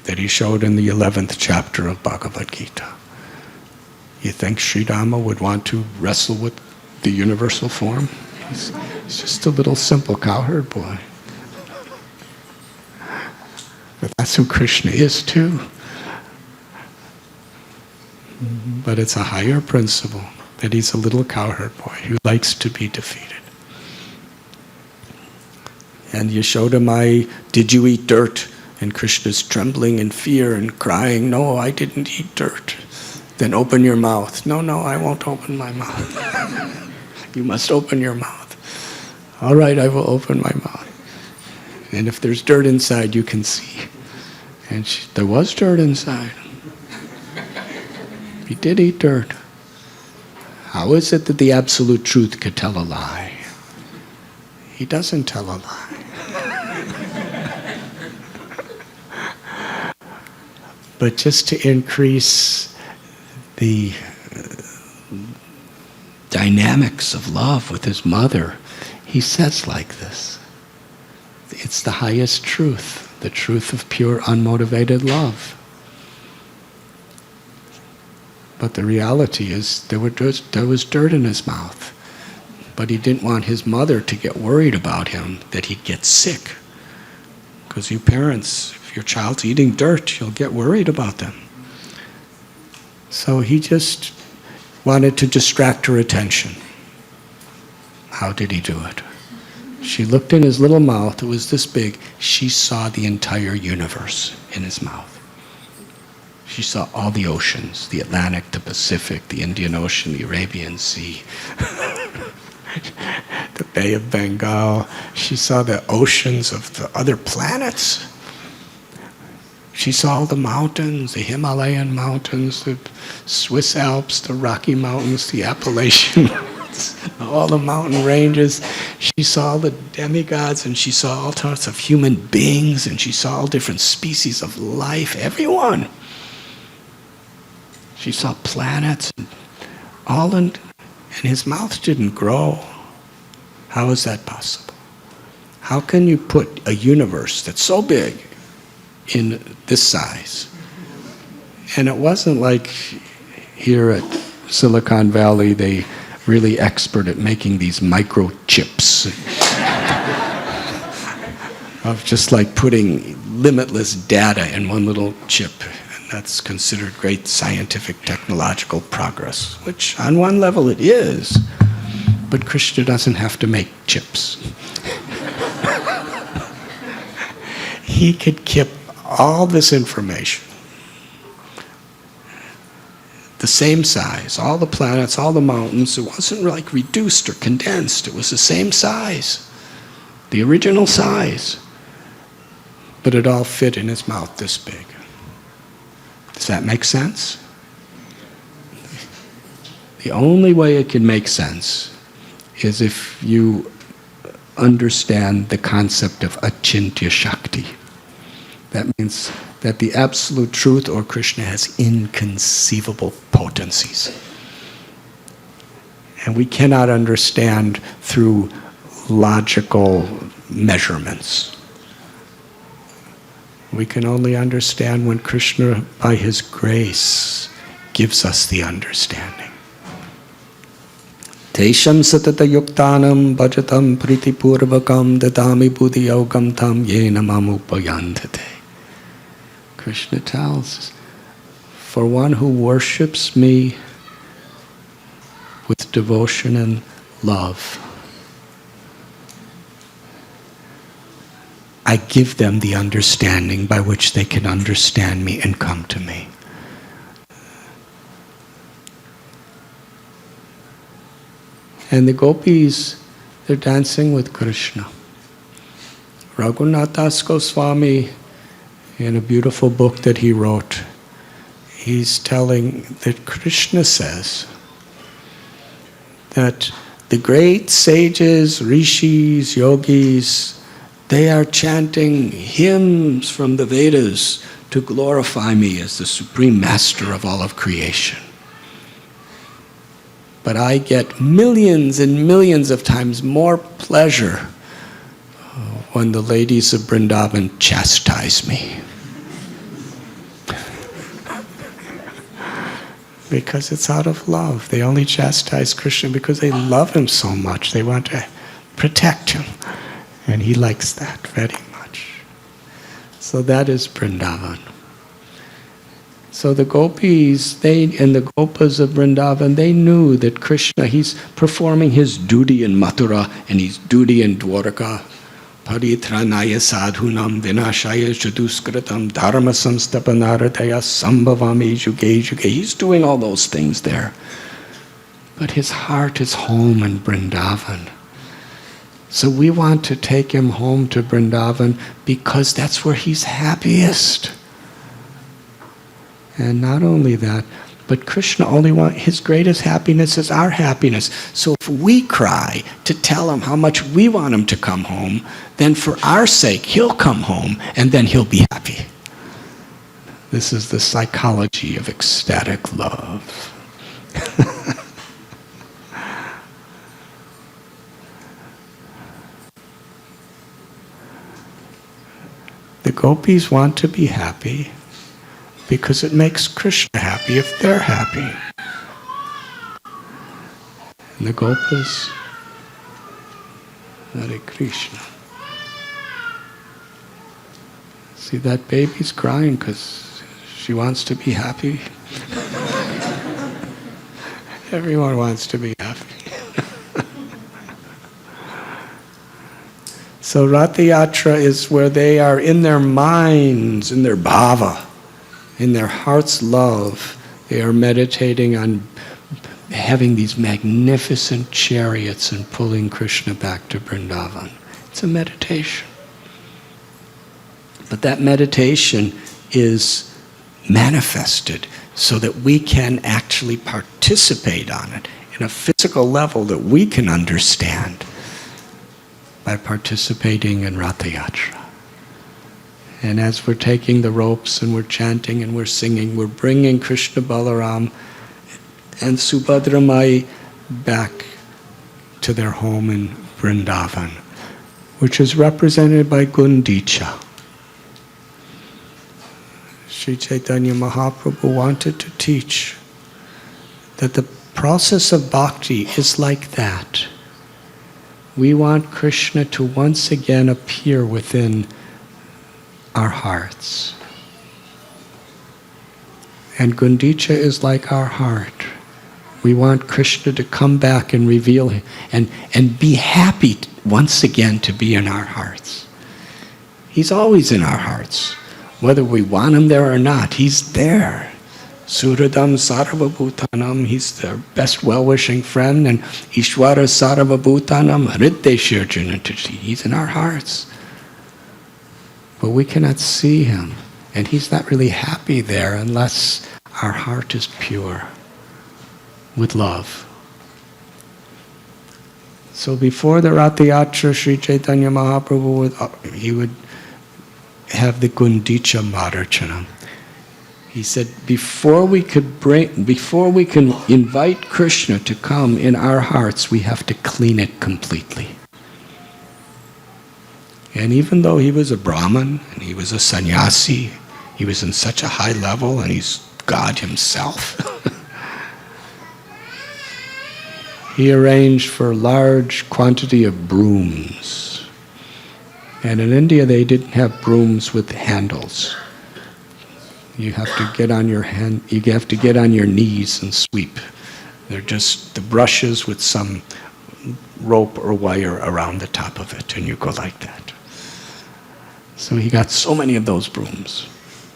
that he showed in the 11th chapter of Bhagavad Gita. You think Sri Rama would want to wrestle with the universal form? He's just a little simple cowherd boy. But that's who Krishna is too. But it's a higher principle that he's a little cowherd boy who likes to be defeated. And Yashoda, did you eat dirt? And Krishna's trembling in fear and crying, no, I didn't eat dirt. Then open your mouth. No, I won't open my mouth. You must open your mouth. All right, I will open my mouth. And if there's dirt inside, you can see. And there was dirt inside. He did eat dirt. How is it that the absolute truth could tell a lie? He doesn't tell a lie. But just to increase the dynamics of love with his mother, he says like this. It's the highest truth, the truth of pure unmotivated love. But the reality is there was dirt in his mouth. But he didn't want his mother to get worried about him, that he'd get sick. Because you parents, if your child's eating dirt, you'll get worried about them. So he just wanted to distract her attention. How did he do it? She looked in his little mouth, it was this big. She saw the entire universe in his mouth. She saw all the oceans, the Atlantic, the Pacific, the Indian Ocean, the Arabian Sea, the Bay of Bengal. She saw the oceans of the other planets. She saw all the mountains, the Himalayan mountains, the Swiss Alps, the Rocky Mountains, the Appalachian Mountains, all the mountain ranges. She saw all the demigods, and she saw all sorts of human beings, and she saw all different species of life, everyone. She saw planets, all in, and his mouth didn't grow. How is that possible? How can you put a universe that's so big in this size? And it wasn't like here at Silicon Valley, they really expert at making these microchips of just like putting limitless data in one little chip. That's considered great scientific technological progress, which on one level it is, but Krishna doesn't have to make chips. He could keep all this information, the same size, all the planets, all the mountains. It wasn't like reduced or condensed. It was the same size, the original size, but it all fit in his mouth this big. Does that make sense? The only way it can make sense is if you understand the concept of achintya shakti. That means that the absolute truth or Krishna has inconceivable potencies. And we cannot understand through logical measurements. We can only understand when Krishna, by his grace, gives us the understanding. Tesham satata yuktanam bhajatam pritipurvakam dadami buddhi yogam tam yena mamupayantate. Krishna tells, for one who worships me with devotion and love, I give them the understanding by which they can understand me and come to me. And the gopis, they're dancing with Krishna. Raghunatha Swami, in a beautiful book that he wrote, he's telling that Krishna says that the great sages, rishis, yogis, they are chanting hymns from the Vedas to glorify me as the supreme master of all of creation. But I get millions and millions of times more pleasure when the ladies of Vrindavan chastise me. Because it's out of love. They only chastise Krishna because they love him so much. They want to protect him. And he likes that very much. So that is Vrindavan. So the gopis, and the gopas of Vrindavan, they knew that Krishna, he's performing his duty in Mathura and his duty in Dwarka. Paritranaya sadhunam vinashaya chaduskritam dharma samstapanaradaya sambhavami juge juge. He's doing all those things there. But his heart is home in Vrindavan. So we want to take him home to Vrindavan because that's where he's happiest. And not only that, but Krishna only wants, his greatest happiness is our happiness. So if we cry to tell him how much we want him to come home, then for our sake, he'll come home and then he'll be happy. This is the psychology of ecstatic love. The gopis want to be happy because it makes Krishna happy if they're happy. And the gopas, Hare Krishna. See, that baby's crying because she wants to be happy. Everyone wants to be happy. So Ratha Yatra is where they are in their minds, in their bhava, in their heart's love. They are meditating on having these magnificent chariots and pulling Krishna back to Vrindavan. It's a meditation. But that meditation is manifested so that we can actually participate on it in a physical level that we can understand by participating in Ratha Yatra. And as we're taking the ropes and we're chanting and we're singing, we're bringing Krishna Balaram and Subhadra Mai back to their home in Vrindavan, which is represented by Gundicha. Sri Chaitanya Mahaprabhu wanted to teach that the process of bhakti is like that. We want Krishna to once again appear within our hearts. And Gundicha is like our heart. We want Krishna to come back and reveal him and be happy once again to be in our hearts. He's always in our hearts. Whether we want him there or not, he's there. Suradam Sarvabhutanam, he's the best well-wishing friend, and Ishwara Sarvabhutanam Hriddeshirjanatati, he's in our hearts. But we cannot see him, and he's not really happy there unless our heart is pure with love. So before the Ratha Yatra, Sri Chaitanya Mahaprabhu he would have the Gundicha Madarchanam. He said, before we can invite Krishna to come in our hearts, we have to clean it completely. And even though he was a Brahmin and he was a sannyasi, he was in such a high level and he's God himself. He arranged for a large quantity of brooms. And in India they didn't have brooms with handles. You have to get on your knees and sweep. They're just the brushes with some rope or wire around the top of it, and you go like that. So he got so many of those brooms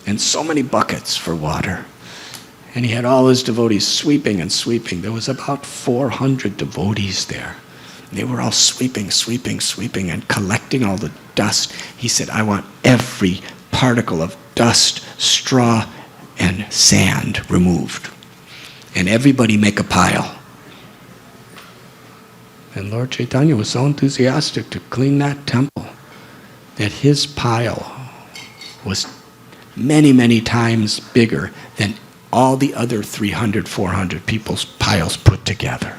and so many buckets for water. And he had all his devotees sweeping and sweeping. There was about 400 devotees there. They were all sweeping, and collecting all the dust. He said, I want every particle of dust, straw, and sand removed. And everybody make a pile. And Lord Chaitanya was so enthusiastic to clean that temple that his pile was many, many times bigger than all the other 300, 400 people's piles put together.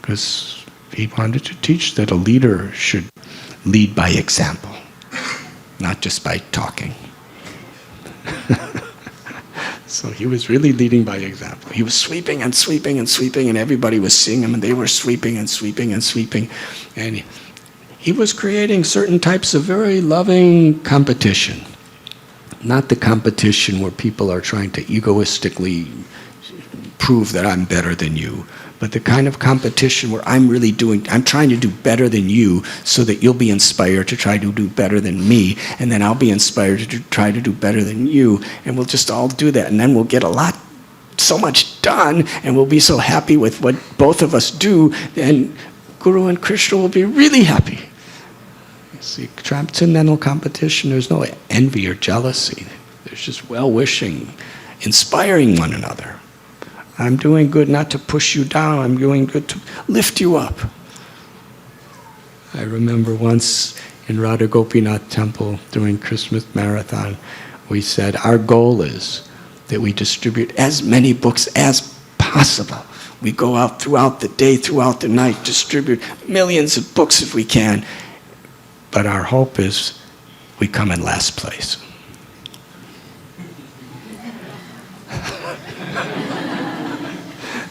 Because he wanted to teach that a leader should lead by example, not just by talking. So he was really leading by example. He was sweeping and sweeping and sweeping, and everybody was seeing him, and they were sweeping and sweeping and sweeping. And he was creating certain types of very loving competition. Not the competition where people are trying to egoistically prove that I'm better than you, but the kind of competition where I'm trying to do better than you so that you'll be inspired to try to do better than me, and then I'll be inspired to try to do better than you, and we'll just all do that, and then we'll get so much done, and we'll be so happy with what both of us do, and Guru and Krishna will be really happy. See, transcendental competition, there's no envy or jealousy. There's just well-wishing, inspiring one another. I'm doing good not to push you down. I'm doing good to lift you up. I remember once in Radha Gopinath Temple during Christmas Marathon, we said our goal is that we distribute as many books as possible. We go out throughout the day, throughout the night, distribute millions of books if we can. But our hope is we come in last place.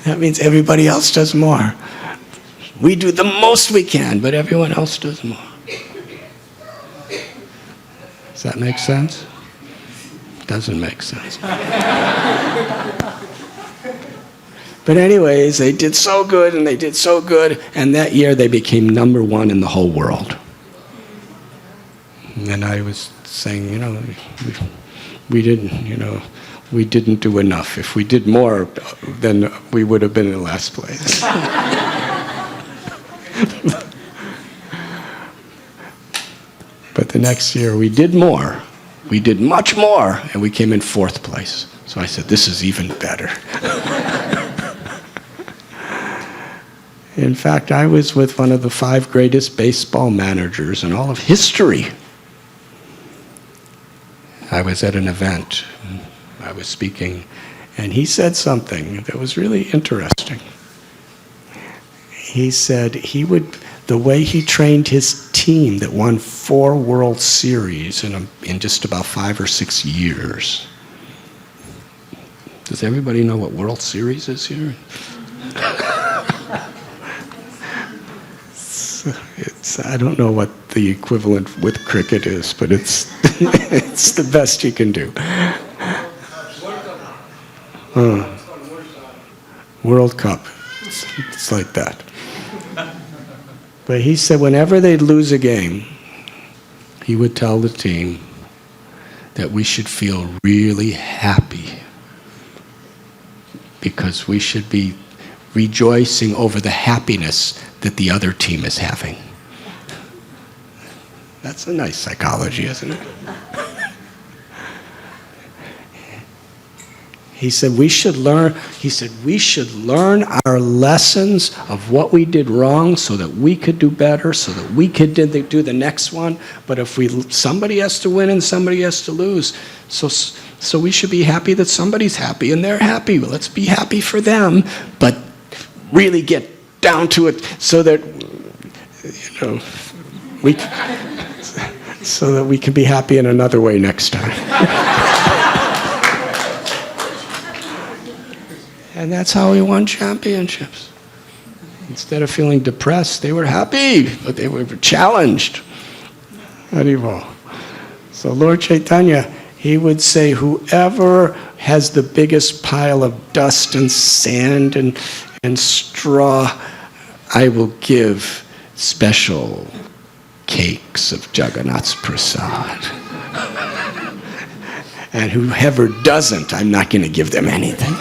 That means everybody else does more. We do the most we can, but everyone else does more. Does that make sense? Doesn't make sense. But anyways, they did so good, and they did so good, and that year they became #1 in the whole world. And I was saying, we didn't do enough. If we did more, then we would have been in last place. But the next year we did more. We did much more, and we came in 4th place. So I said, this is even better. In fact, I was with one of the 5 greatest baseball managers in all of history. I was at an event. I was speaking, and he said something that was really interesting. He said the way he trained his team that won 4 World Series in just about 5 or 6 years. Does everybody know what World Series is here? I don't know what the equivalent with cricket is, but it's it's the best you can do. World Cup. It's like that. But he said whenever they'd lose a game, he would tell the team that we should feel really happy because we should be rejoicing over the happiness that the other team is having. That's a nice psychology, isn't it? He said we should learn our lessons of what we did wrong so that we could do better, so that we could do the next one. But if somebody has to win and somebody has to lose, so we should be happy that somebody's happy and they're happy. Well, let's be happy for them, but really get down to it so that we can be happy in another way next time. And that's how we won championships. Instead of feeling depressed, they were happy, but they were challenged. Haribol. So Lord Chaitanya, he would say, whoever has the biggest pile of dust and sand and straw, I will give special cakes of Jagannath's prasad. And whoever doesn't, I'm not going to give them anything.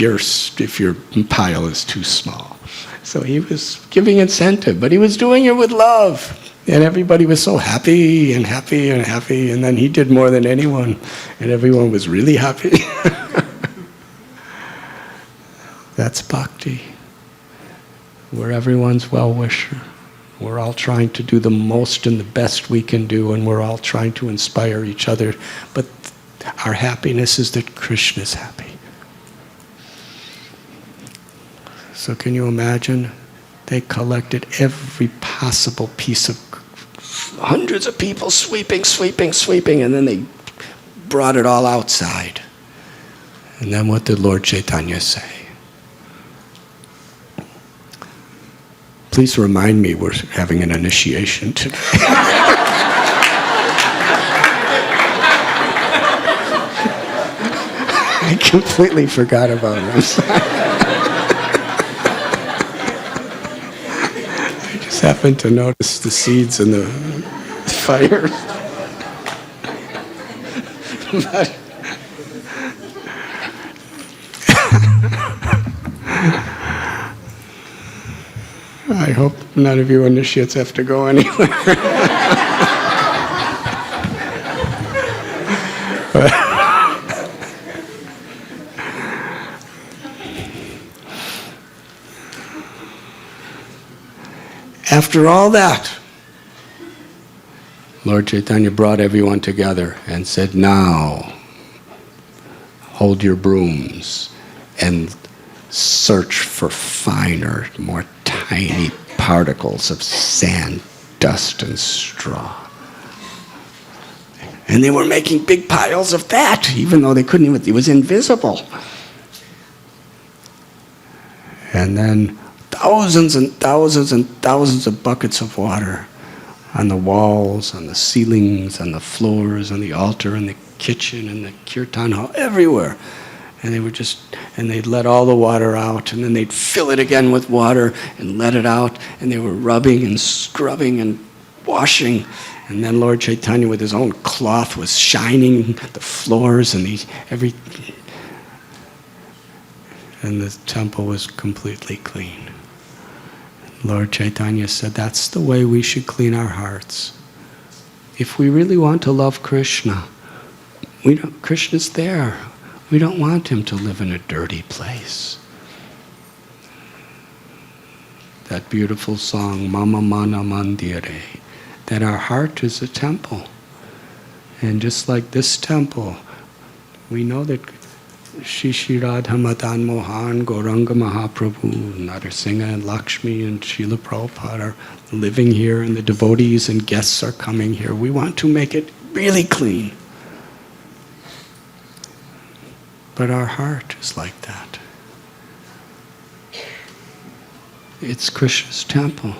if your pile is too small. So he was giving incentive, but he was doing it with love. And everybody was so happy and happy and happy, and then he did more than anyone, and everyone was really happy. That's bhakti, where everyone's well-wisher. We're all trying to do the most and the best we can do, and we're all trying to inspire each other. But our happiness is that Krishna is happy. So can you imagine? They collected every possible piece of, hundreds of people sweeping, and then they brought it all outside. And then what did Lord Chaitanya say? Please remind me we're having an initiation today. I completely forgot about it. I'm sorry. I just happened to notice the seeds in the fire. But I hope none of you initiates have to go anywhere. After all that, Lord Chaitanya brought everyone together and said, now, hold your brooms and search for finer, more tiny particles of sand, dust, and straw. And they were making big piles of that, even though they couldn't even, it was invisible. And then thousands and thousands and thousands of buckets of water on the walls, on the ceilings, on the floors, on the altar, in the kitchen, in the kirtan hall, everywhere. And they were and they'd let all the water out, and then they'd fill it again with water and let it out, and they were rubbing and scrubbing and washing. And then Lord Chaitanya with his own cloth was shining the floors and and the temple was completely clean. Lord Chaitanya said, that's the way we should clean our hearts. If we really want to love Krishna, Krishna's there. We don't want him to live in a dirty place. That beautiful song, Mama Mana Mandire, that our heart is a temple. And just like this temple, we know that Shri Radha Madan Mohan, Gauranga Mahaprabhu, Narasimha and Lakshmi and Srila Prabhupada are living here, and the devotees and guests are coming here. We want to make it really clean. But our heart is like that. It's Krishna's temple.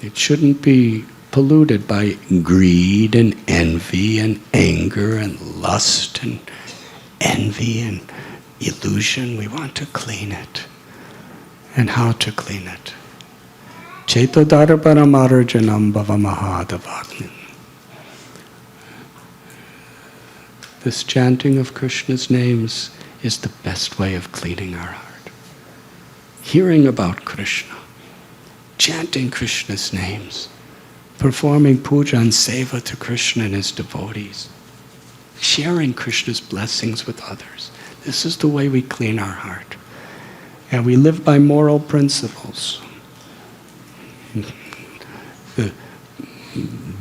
It shouldn't be polluted by greed and envy and anger and lust and envy and illusion. We want to clean it. And how to clean it? Cetodara Paramarjanam Bhavamahadavagnim. This chanting of Krishna's names is the best way of cleaning our heart. Hearing about Krishna, chanting Krishna's names, performing puja and seva to Krishna and his devotees, sharing Krishna's blessings with others. This is the way we clean our heart. And we live by moral principles. The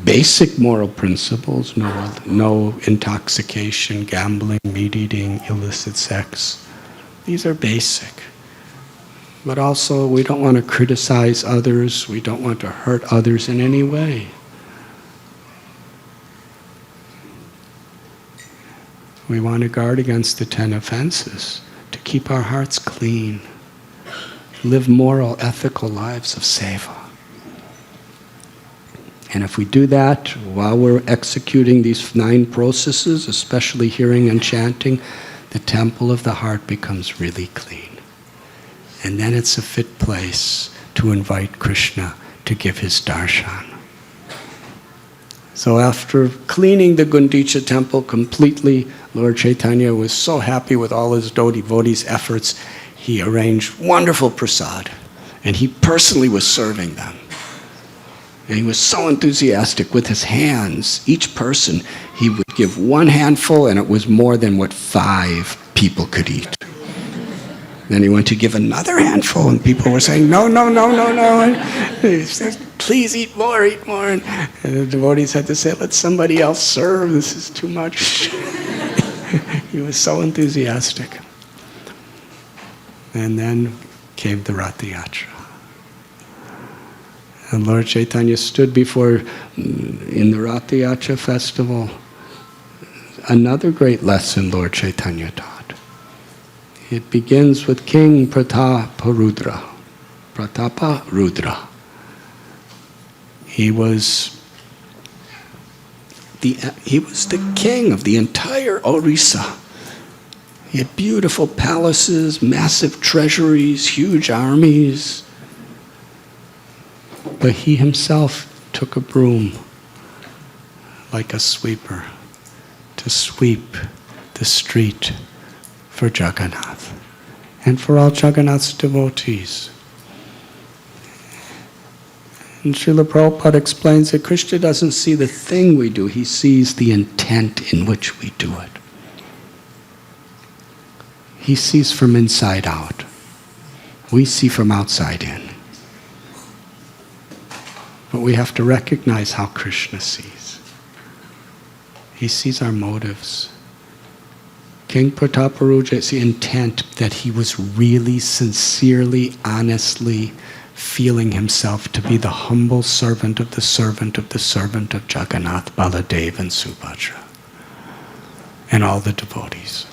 basic moral principles, no intoxication, gambling, meat eating, illicit sex. These are basic. But also, we don't want to criticize others. We don't want to hurt others in any way. We want to guard against the 10 offenses, to keep our hearts clean, live moral, ethical lives of seva. And if we do that while we're executing these 9 processes, especially hearing and chanting, the temple of the heart becomes really clean. And then it's a fit place to invite Krishna to give his darshan. So after cleaning the Gundicha temple completely, Lord Chaitanya was so happy with all his devotees' efforts, he arranged wonderful prasad, and he personally was serving them. And he was so enthusiastic with his hands. Each person, he would give one handful, and it was more than what 5 people could eat. Then he went to give another handful, and people were saying, no, no, no, no, no. And he said, please eat more, eat more. And the devotees had to say, let somebody else serve. This is too much. He was so enthusiastic. And then came the Rath Yatra. And Lord Chaitanya stood before, in the Rath Yatra festival, another great lesson Lord Chaitanya taught. It begins with King Pratapa Rudra. He was the king of the entire Orissa. He had beautiful palaces, massive treasuries, huge armies. But he himself took a broom, like a sweeper, to sweep the street for Jagannath and for all Jagannath's devotees. And Srila Prabhupada explains that Krishna doesn't see the thing we do, he sees the intent in which we do it. He sees from inside out. We see from outside in. But we have to recognize how Krishna sees. He sees our motives. King Prataparudra, the intent that he was really, sincerely, honestly feeling himself to be the humble servant of the servant of the servant of Jagannath, Baladev, and Subhadra, and all the devotees.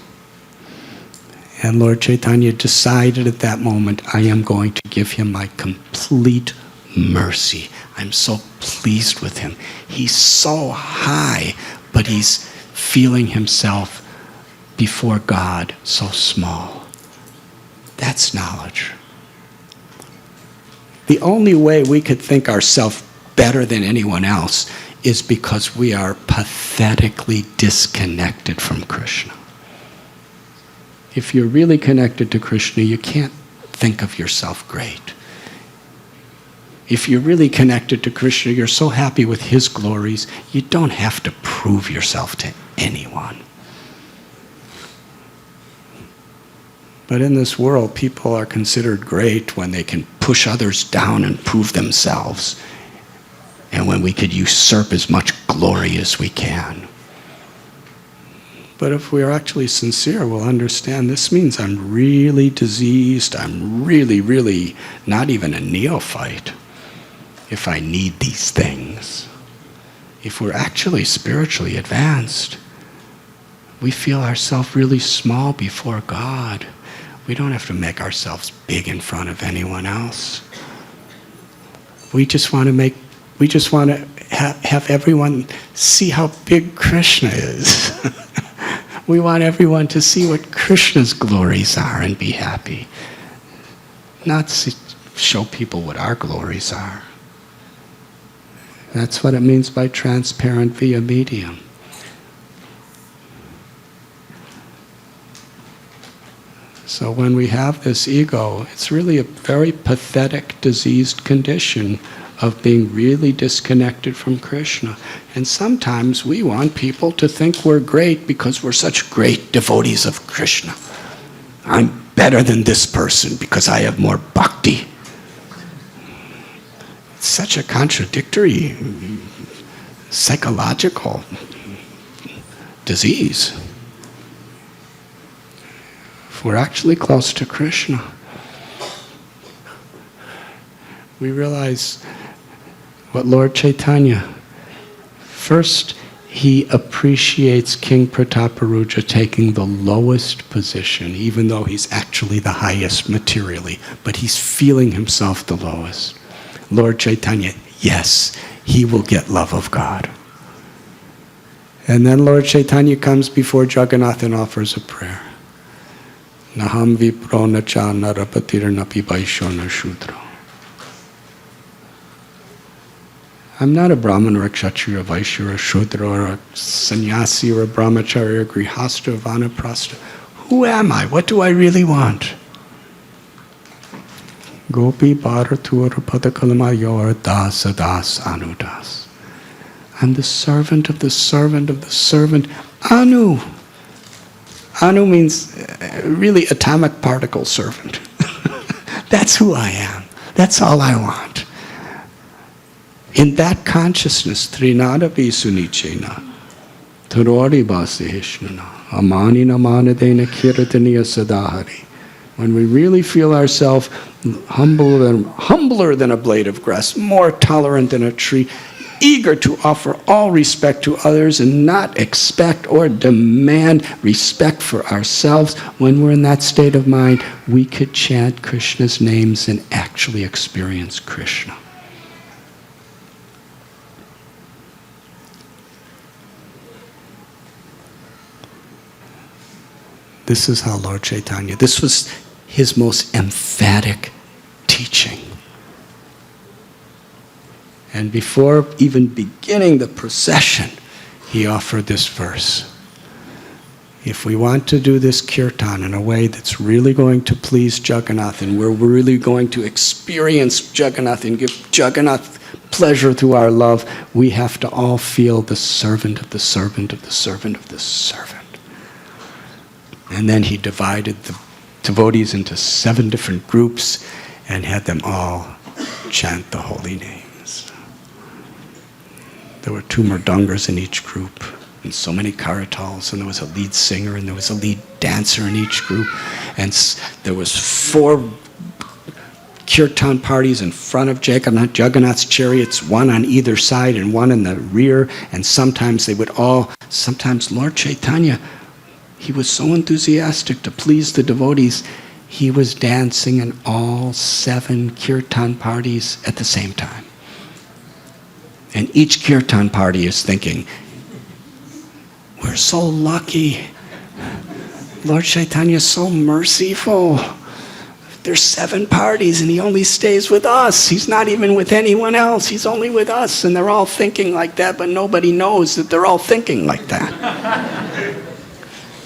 And Lord Chaitanya decided at that moment, I am going to give him my complete mercy. I'm so pleased with him. He's so high, but he's feeling himself before God so small. That's knowledge. The only way we could think ourselves better than anyone else is because we are pathetically disconnected from Krishna. If you're really connected to Krishna, you can't think of yourself great. If you're really connected to Krishna, you're so happy with his glories, you don't have to prove yourself to anyone. But in this world, people are considered great when they can push others down and prove themselves, and when we could usurp as much glory as we can. But if we're actually sincere, we'll understand this means I'm really diseased, I'm really, really not even a neophyte if I need these things. If we're actually spiritually advanced, we feel ourselves really small before God. We don't have to make ourselves big in front of anyone else. We just want to have everyone see how big Krishna is. We want everyone to see what Krishna's glories are and be happy. Not show people what our glories are. That's what it means by transparent via medium. So when we have this ego, it's really a very pathetic, diseased condition of being really disconnected from Krishna. And sometimes we want people to think we're great because we're such great devotees of Krishna. I'm better than this person because I have more bhakti. It's such a contradictory psychological disease. If we're actually close to Krishna, we realize what Lord Chaitanya, first he appreciates King Prataparudra taking the lowest position, even though he's actually the highest materially, but he's feeling himself the lowest. Lord Chaitanya, yes, he will get love of God. And then Lord Chaitanya comes before Jagannath and offers a prayer. Naham vipro nacha narapatir napi vaishyo na shudra. I'm not a Brahmin or a Kshatriya, a Vaishya or a Shudra or a sannyasi or a brahmachari or a grihastha or vanaprastha. Who am I? What do I really want? Gopi Bharatur Padakalamaya Dasa Das Anudas. I'm the servant of the servant of the servant. Anu. Anu means really atomic particle servant. That's who I am. That's all I want. In that consciousness, Trinada Visunichena, Tarori Basihishnana, Amani Namanadena Kirataniya Sadahari. When we really feel ourselves humbler than a blade of grass, more tolerant than a tree, eager to offer all respect to others and not expect or demand respect for ourselves, when we're in that state of mind, we could chant Krishna's names and actually experience Krishna. This is how Lord Chaitanya, this was his most emphatic teaching. And before even beginning the procession, he offered this verse. If we want to do this kirtan in a way that's really going to please Jagannath, and we're really going to experience Jagannath and give Jagannath pleasure through our love, we have to all feel the servant of the servant of the servant of the servant. And then he divided the devotees into 7 different groups and had them all chant the holy names. There were 2 mridangars in each group, and so many karatals, and there was a lead singer, and there was a lead dancer in each group, and there was 4 kirtan parties in front of Jagannath's chariots, 1 on either side and 1 in the rear, and sometimes Lord Chaitanya, he was so enthusiastic to please the devotees, he was dancing in all 7 kirtan parties at the same time. And each kirtan party is thinking, we're so lucky. Lord Chaitanya is so merciful. There's 7 parties and he only stays with us. He's not even with anyone else. He's only with us. And they're all thinking like that, but nobody knows that they're all thinking like that.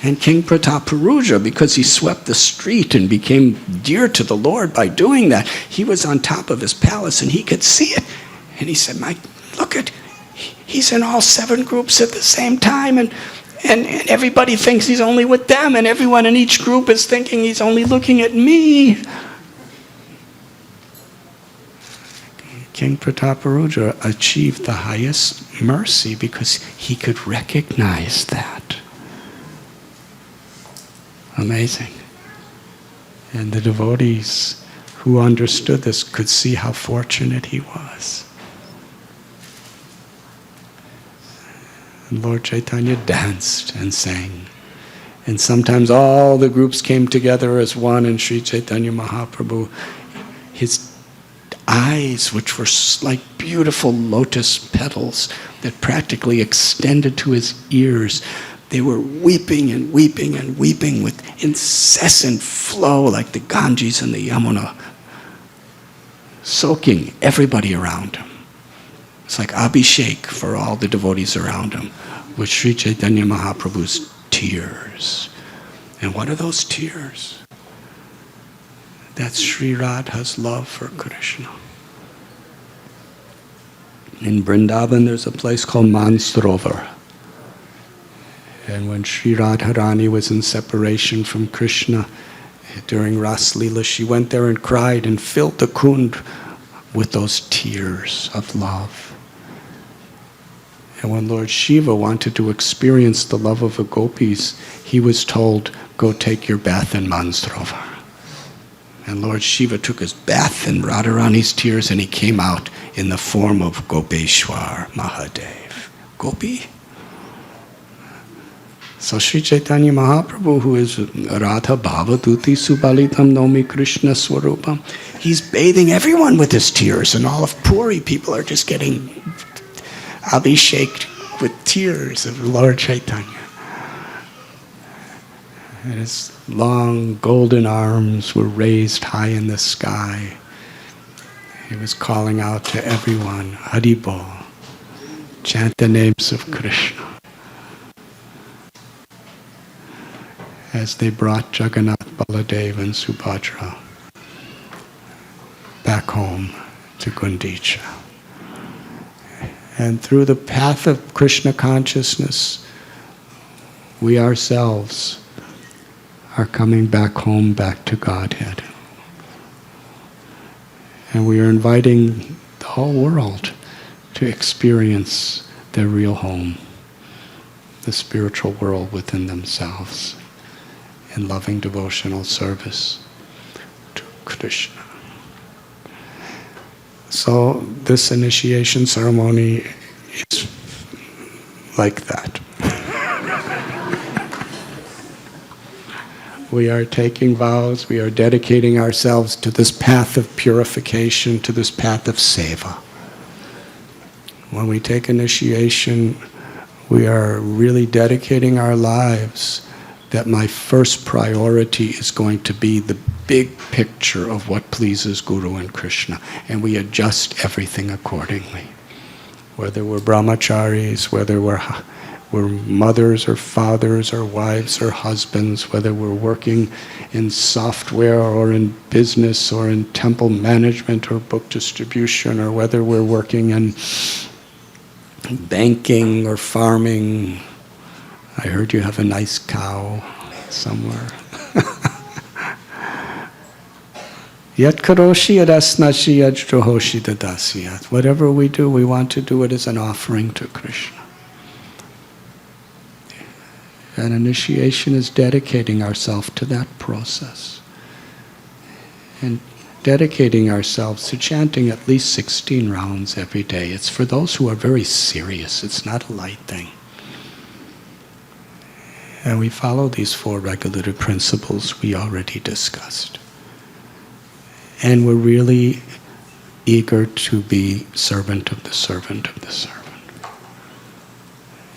And King Prataparuja, because he swept the street and became dear to the Lord by doing that, he was on top of his palace and he could see it. And he said, look at, he's in all 7 groups at the same time, and everybody thinks he's only with them, and everyone in each group is thinking he's only looking at me. King Prataparuja achieved the highest mercy because he could recognize that. Amazing. And the devotees who understood this could see how fortunate he was. And Lord Chaitanya danced and sang. And sometimes all the groups came together as one, and Sri Chaitanya Mahaprabhu, his eyes, which were like beautiful lotus petals that practically extended to his ears, they were weeping and weeping and weeping with incessant flow like the Ganges and the Yamuna, soaking everybody around him. It's like Abhishek for all the devotees around him, with Sri Chaitanya Mahaprabhu's tears. And what are those tears? That's Sri Radha's love for Krishna. In Vrindavan, there's a place called Mansarovar. And when Sri Radharani was in separation from Krishna during Ras Leela, she went there and cried and filled the kund with those tears of love. And when Lord Shiva wanted to experience the love of the gopis, he was told, go take your bath in Mansarovar. And Lord Shiva took his bath in Radharani's tears, and he came out in the form of Gopeshwar Mahadev. Gopi? So Sri Chaitanya Mahaprabhu, who is Radha Bhavaduti Subalitam Nomi Krishna Swarupam, he's bathing everyone with his tears, and all of Puri people are just getting abhisheked with tears of Lord Chaitanya. And his long golden arms were raised high in the sky. He was calling out to everyone, Haribol, chant the names of Krishna. As they brought Jagannath, Baladev, and Subhadra back home to Gundicha. And through the path of Krishna consciousness, we ourselves are coming back home, back to Godhead. And we are inviting the whole world to experience their real home, the spiritual world within themselves, in loving devotional service to Krishna. So this initiation ceremony is like that. We are taking vows, we are dedicating ourselves to this path of purification, to this path of seva. When we take initiation, we are really dedicating our lives that my first priority is going to be the big picture of what pleases Guru and Krishna, and we adjust everything accordingly. Whether we're brahmacharis, whether we're mothers or fathers or wives or husbands, whether we're working in software or in business or in temple management or book distribution, or whether we're working in banking or farming. I heard you have a nice cow somewhere. Yat karoshi adasnashi yajrohoshi dadasiyat. Whatever we do, we want to do it as an offering to Krishna. And initiation is dedicating ourselves to that process. And dedicating ourselves to chanting at least 16 rounds every day. It's for those who are very serious. It's not a light thing. And we follow these 4 regulative principles we already discussed. And we're really eager to be servant of the servant of the servant.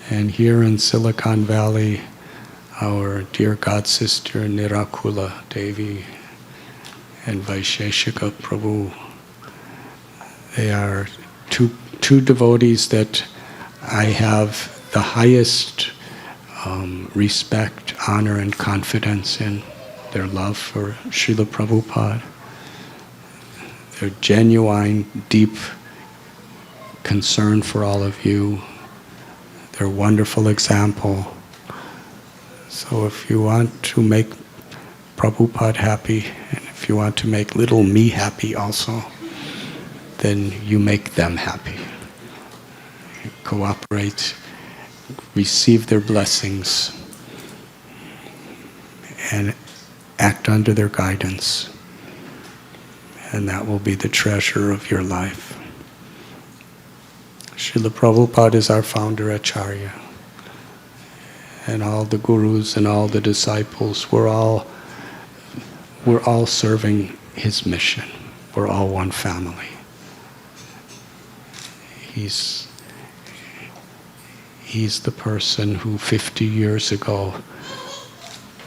And here in Silicon Valley, our dear God sister Nirakula Devi and Vaisheshika Prabhu, they are two devotees that I have the highest respect, honor, and confidence in. Their love for Srila Prabhupada, their genuine, deep concern for all of you, their wonderful example. So if you want to make Prabhupada happy, and if you want to make little me happy also, then you make them happy. Cooperate, receive their blessings, and act under their guidance. And that will be the treasure of your life. Srila Prabhupada is our founder Acharya. And all the gurus and all the disciples, we're all serving his mission. We're all one family. He's the person who 50 years ago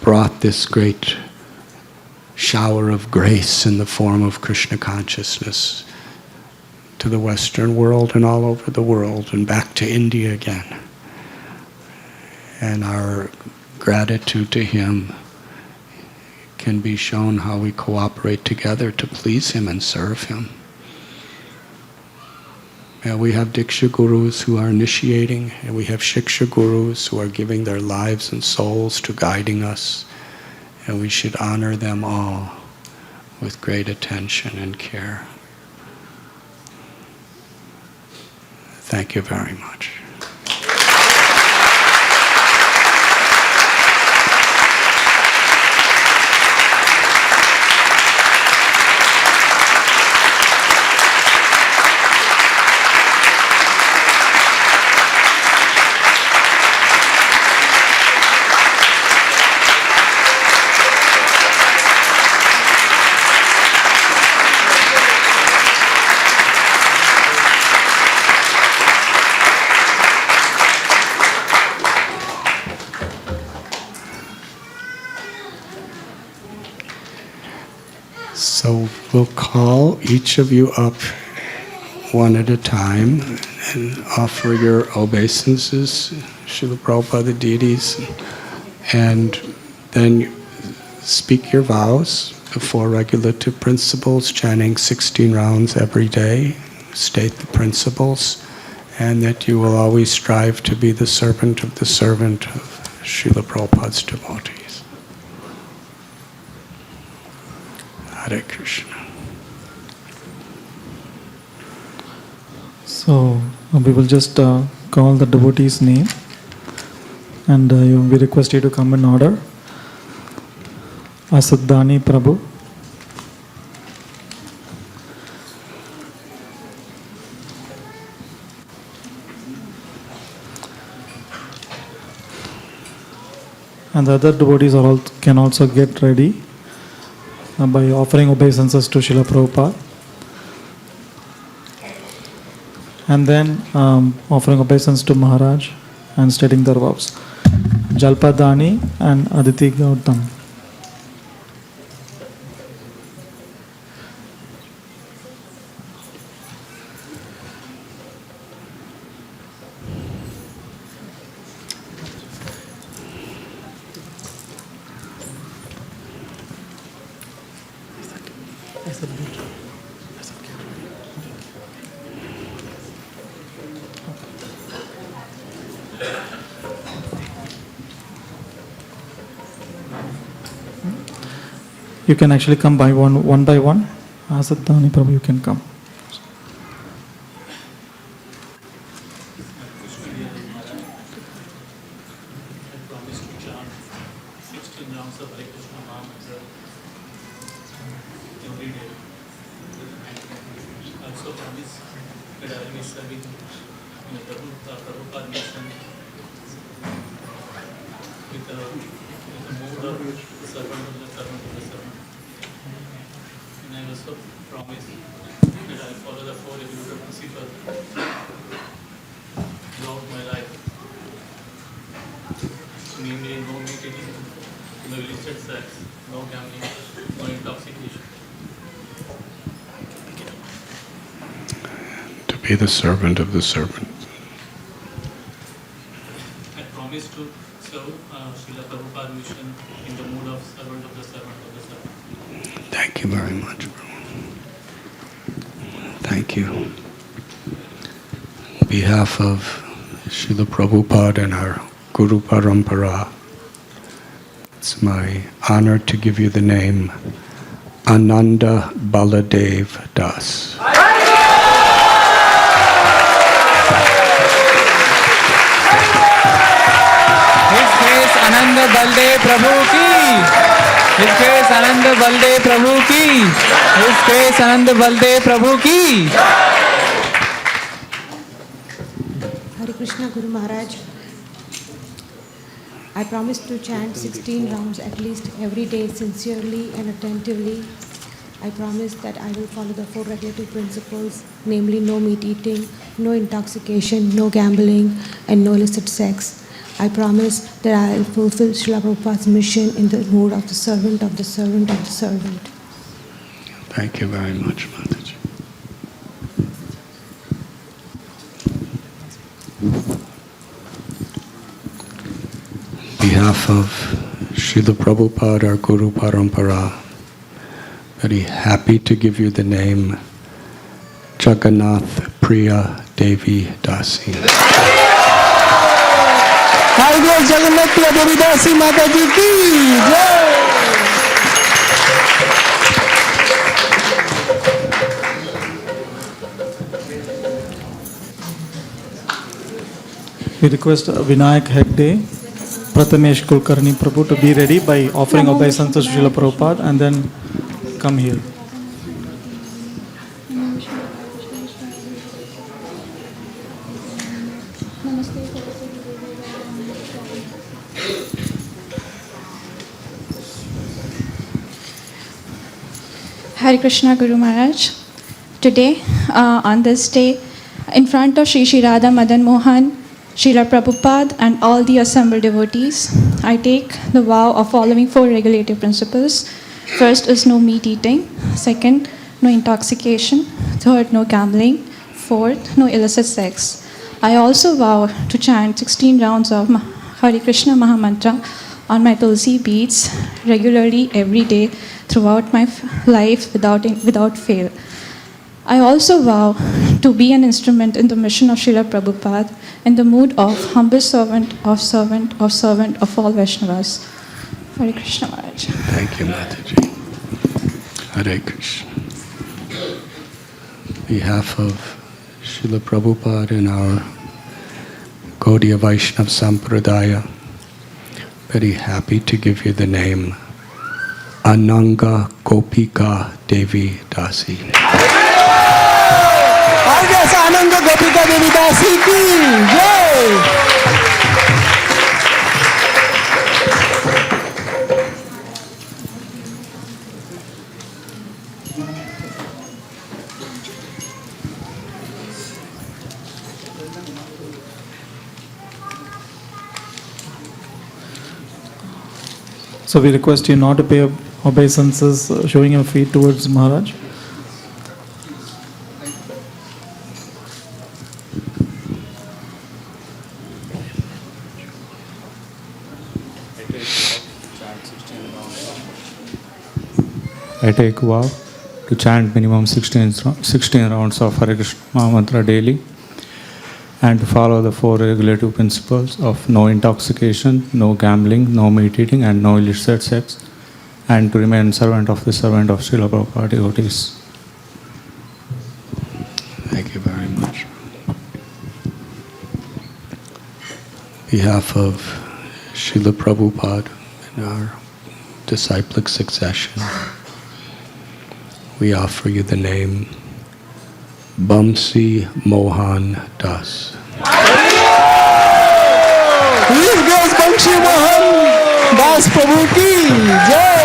brought this great shower of grace in the form of Krishna consciousness to the Western world and all over the world and back to India again. And our gratitude to him can be shown how we cooperate together to please him and serve him. And we have Diksha Gurus who are initiating, and we have Shiksha Gurus who are giving their lives and souls to guiding us. And we should honor them all with great attention and care. Thank you very much. So we'll call each of you up one at a time and offer your obeisances, Srila Prabhupada, the deities, and then speak your vows the 4 regulative principles, chanting 16 rounds every day, state the principles, and that you will always strive to be the servant of Srila Prabhupada's devotees. Hare Krishna. So we will just call the devotee's name, and we request you to come in order. Asadani Prabhu, and the other devotees can also get ready by offering obeisances to Srila Prabhupada, and then offering obeisance to Maharaj and stating their vows. Jalpadani and Aditi Gautam. You can actually come by one by one. Asadani Prabhu, you can come. To be the servant of the servant. I promise to serve Srila Prabhupada mission in the mood of servant of the servant of the servant. Thank you very much, Prabhu. Thank you. On behalf of Srila Prabhupada and our Guru Parampara, it's my honor to give you the name Ananda Baladev Das. His Grace Ananda Baldev Prabhu ki. His Grace Ananda Baldev Prabhu ki. His Grace Ananda Baldev Prabhu ki. Hare Krishna Guru Maharaj. I promise to chant 16 rounds at least every day sincerely and attentively. I promise that I will follow the 4 regulative principles, namely no meat eating, no intoxication, no gambling, and no illicit sex. I promise that I will fulfill Srila Prabhupada's mission in the mood of the servant of the servant of the servant. Thank you very much, Mataji. On behalf of Srila Prabhupada, our Guru Parampara, very happy to give you the name Jagannath Priya Devi Dasi. Hare Grace Jagannath Priya Devi Dasi Mata Ji ki jai. We request Vinayak Hegde, Prathamesh Kulkarni Prabhu to be ready by offering obeisances to Srila Prabhupada and then come here. Hare Krishna Guru Maharaj. Today, on this day, in front of Shri Shri Radha Madan Mohan, Srila Prabhupada and all the assembled devotees, I take the vow of following 4 regulative principles. First is no meat eating. Second, no intoxication. Third, no gambling. Fourth, no illicit sex. I also vow to chant 16 rounds of Hare Krishna Mahamantra on my Tulsi beads regularly every day throughout my life without fail. I also vow to be an instrument in the mission of Srila Prabhupada in the mood of humble servant of all Vaishnavas. Hare Krishna Maharaj. Thank you, Mataji. Hare Krishna. On behalf of Srila Prabhupada and our Gaudiya Vaishnav Sampradaya, very happy to give you the name Ananga Gopika Devi Dasi. आनंद गोपिका देवी दासी की जय। So we request you not to pay obeisances showing your feet towards Maharaj. I take vow to chant minimum 16 rounds of Hare Krishna mantra daily and to follow the 4 regulative principles of no intoxication, no gambling, no meat eating and no illicit sex, and to remain servant of Srila Prabhupada devotees. Thank you very much. On behalf of Srila Prabhupada and our disciplic succession, we offer you the name Bamsi Mohan Das. Please bless Bamsi Mohan Das Prabhu ki jai।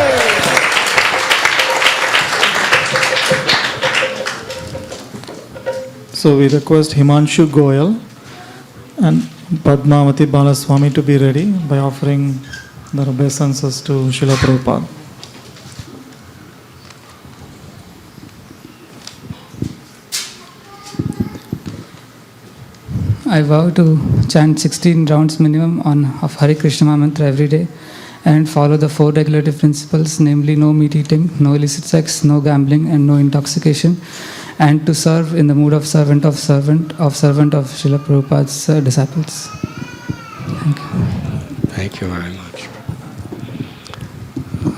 So we request Himanshu Goyal and Padmavati Balaswamy to be ready by offering their obeisances to Srila Prabhupada. I vow to chant 16 rounds minimum of Hare Krishna mantra every day and follow the 4 regulative principles, namely no meat eating, no illicit sex, no gambling and no intoxication, and to serve in the mood of servant of Srila Prabhupada's disciples. Thank you. Thank you very much.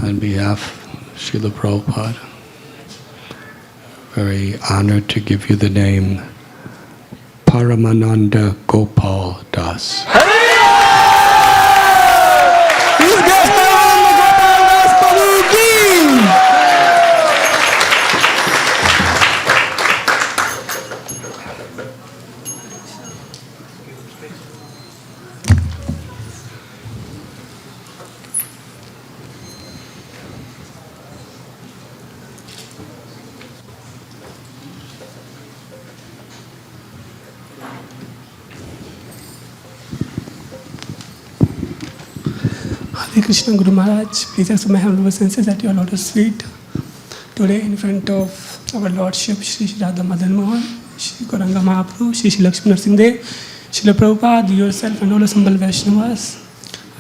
On behalf of Srila Prabhupada, very honored to give you the name Paramananda Gopal Das. Please bless Paramananda Gopal Das Prabhu ki। Hare Krishna Guru Maharaj, please accept my humble obeisances at your lotus feet. Today, in front of our Lordship, Shri Radha Madan Mohan, Shri Gauranga Mahaprabhu, Shri Lakshmi Narsingh, Srila Prabhupada, yourself, and all assembled Vaishnavas,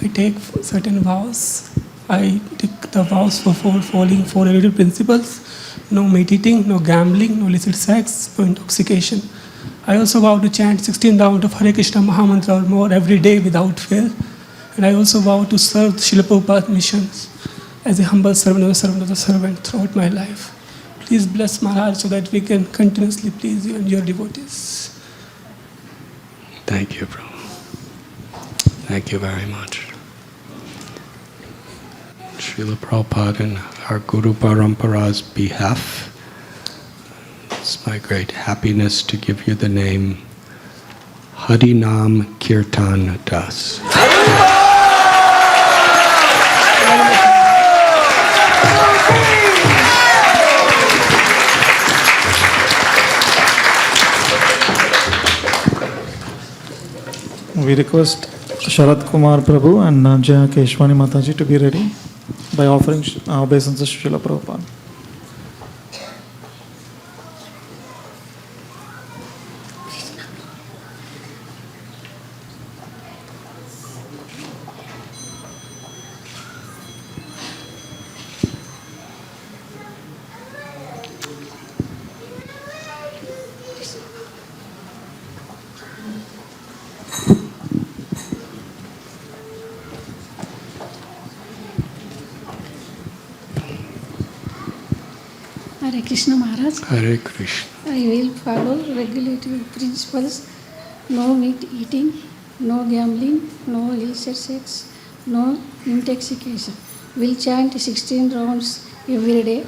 I take certain vows. I take the vows for following 4 regulative principles: no meat eating, no gambling, no illicit sex, no intoxication. I also vow to chant 16 rounds of Hare Krishna Mahamantra or more every day without fail. And I also vow to serve Srila Prabhupada missions as a humble servant of the servant throughout my life. Please bless Maharaj so that we can continuously please you and your devotees. Thank you, Prabhu. Thank you very much. Srila Prabhupada and our Guru Parampara's behalf, it's my great happiness to give you the name Harinam Kirtan Das. We request Sharat Kumar Prabhu and Jaya Keshwani Mataji to be ready by offering obeisances to Srila Prabhupada. Hare Krishna Maharaj. Hare Krishna. I will follow regulative principles. No meat eating, no gambling, no illicit sex, no intoxication. Will chant 16 rounds every day.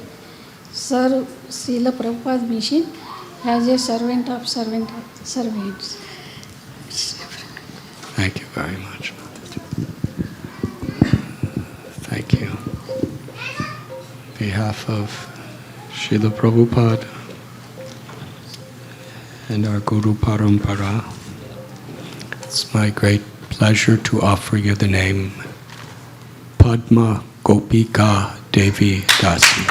Serve Srila Prabhupada mission as a servant of servants. Thank you very much. Thank you. On behalf of Srila Prabhupada and our Guru Parampara, it's my great pleasure to offer you the name Padma Gopika Devi Dasi.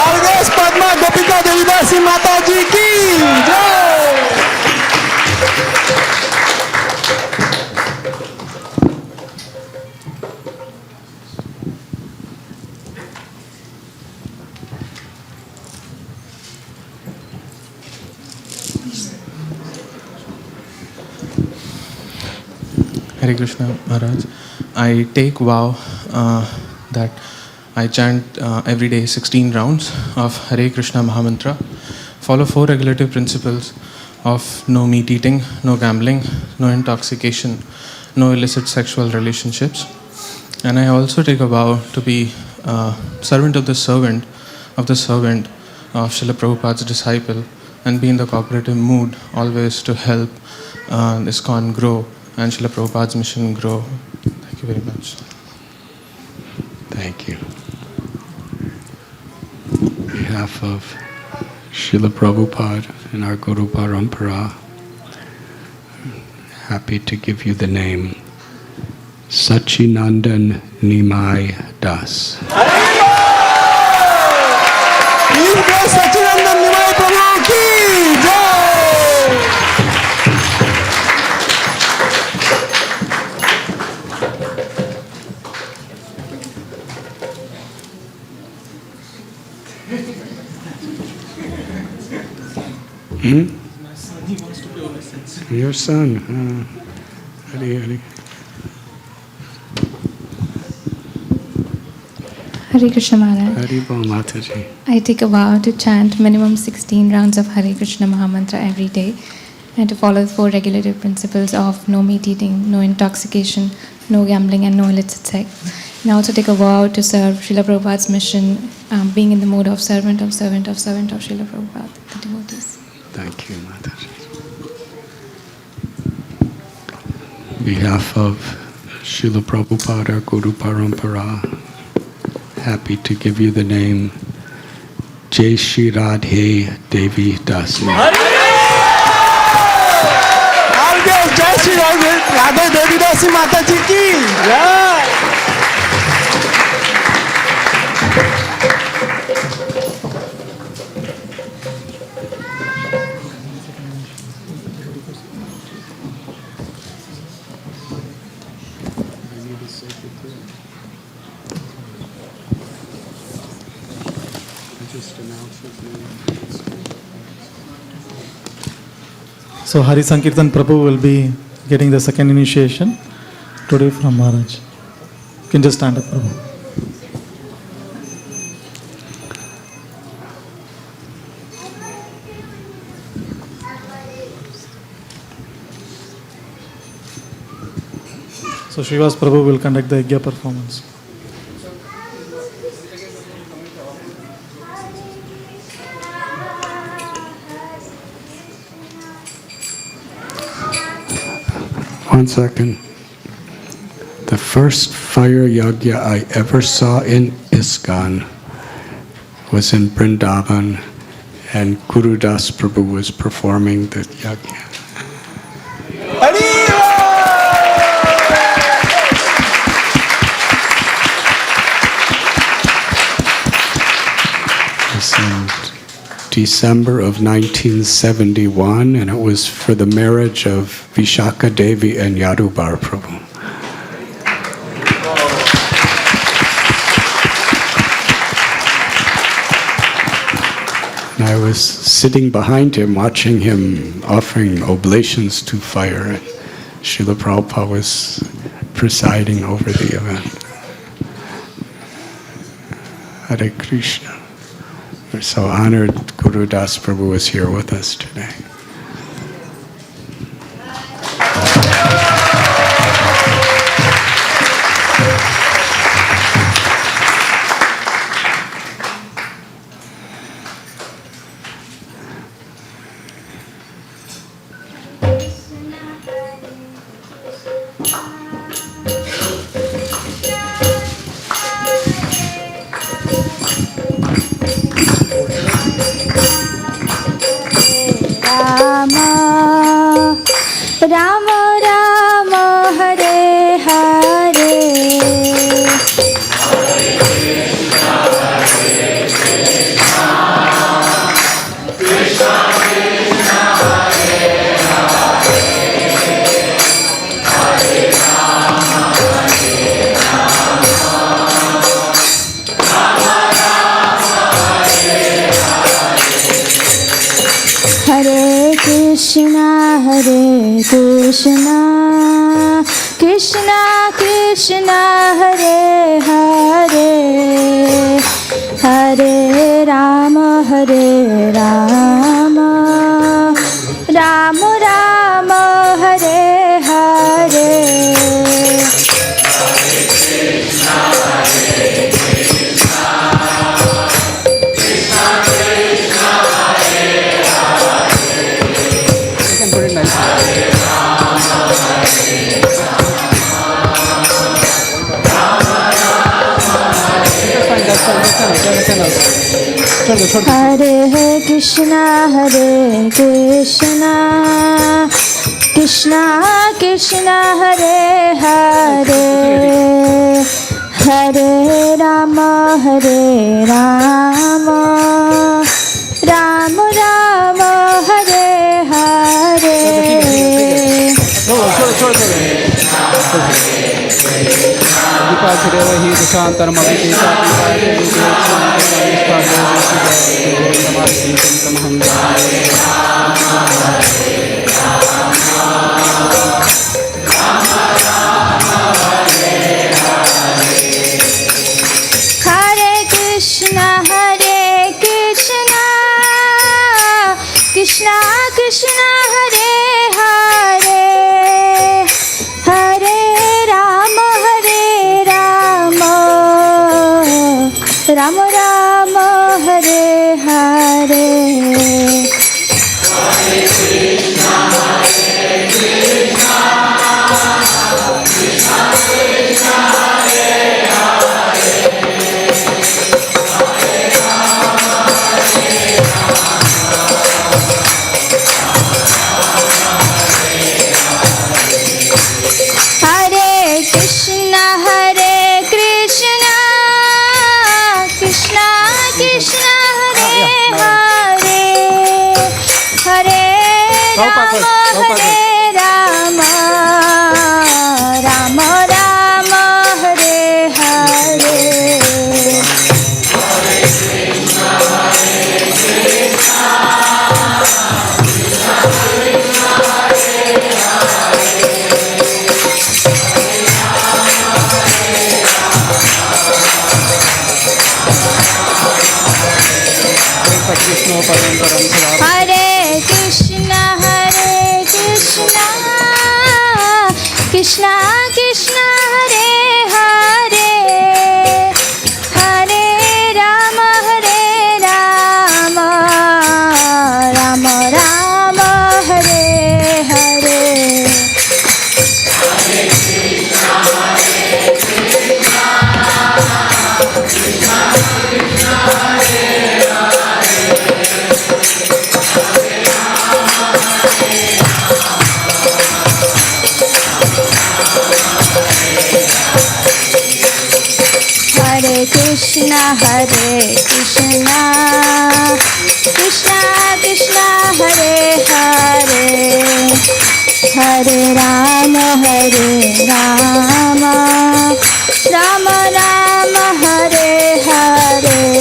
Always Padma Gopika Devi Dasi Mataji ki jai. Hare Krishna Maharaj. I take vow that I chant every day 16 rounds of Hare Krishna Mahamantra, follow 4 regulative principles of no meat eating, no gambling, no intoxication, no illicit sexual relationships. And I also take a vow to be servant of the servant of Srila Prabhupada's disciple, and be in the cooperative mood always to help ISKCON grow and Srila Prabhupada's mission grow. Thank you very much. Thank you. On behalf of Srila Prabhupada and our Guru Parampara, happy to give you the name Sachinandan Nimai Das. Sachinandan Nimai Prabhu ki Hmm? Your son. Hari Hari. Hare Krishna Maharaj. Hari Bol Mataji. I take a vow to chant minimum 16 rounds of Hare Krishna Mahamantra every day, and to follow the 4 regulative principles of no meat eating, no intoxication, no gambling, and no illicit sex. And I also take a vow to serve Srila Prabhupada's mission, being in the mode of servant of Srila Prabhupada, the devotees. Thank you, Mataji. On behalf of Srila Prabhupada, our Guru Parampara, happy to give you the name Jai Shri Radhe Devi Dasi. Always Jai Shri Radha Devi Dasi Mataji ki jai. So Hari Sankirtan Prabhu will be getting the second initiation today from Maharaj. You can just stand up, Prabhu. So Srivas Prabhu will conduct the Yajna performance. One second. The first fire yajna I ever saw in ISKCON was in Vrindavan, and Guru Das Prabhu was performing the yajna. It was in December of 1971, and it was for the marriage of Vishaka Devi and Yadubar Prabhu. And I was sitting behind him, watching him offering oblations to fire, and Srila Prabhupada was presiding over the event. Hare Krishna. We're so honored Guru Das Prabhu is here with us today. Rama Rama Hare Hare Hare Krishna Krishna Krishna Hare Hare Hare Rama Rama Rama Hare Hare Hare Krishna Krishna Krishna Hare Hare Hare Rama Rama Rama Hare Hare Hare Krishna Krishna Krishna Hare Hare Hare Rama Rama Rama Hare Hare Hare Krishna Krishna Krishna Hare Hare Hare Rama Rama Rama Hare Hare Hare Krishna Krishna Krishna Hare Hare Hare Rama Rama Rama Hare Hare Hare Krishna Krishna Krishna Hare Hare Hare Rama Rama Rama Hare Hare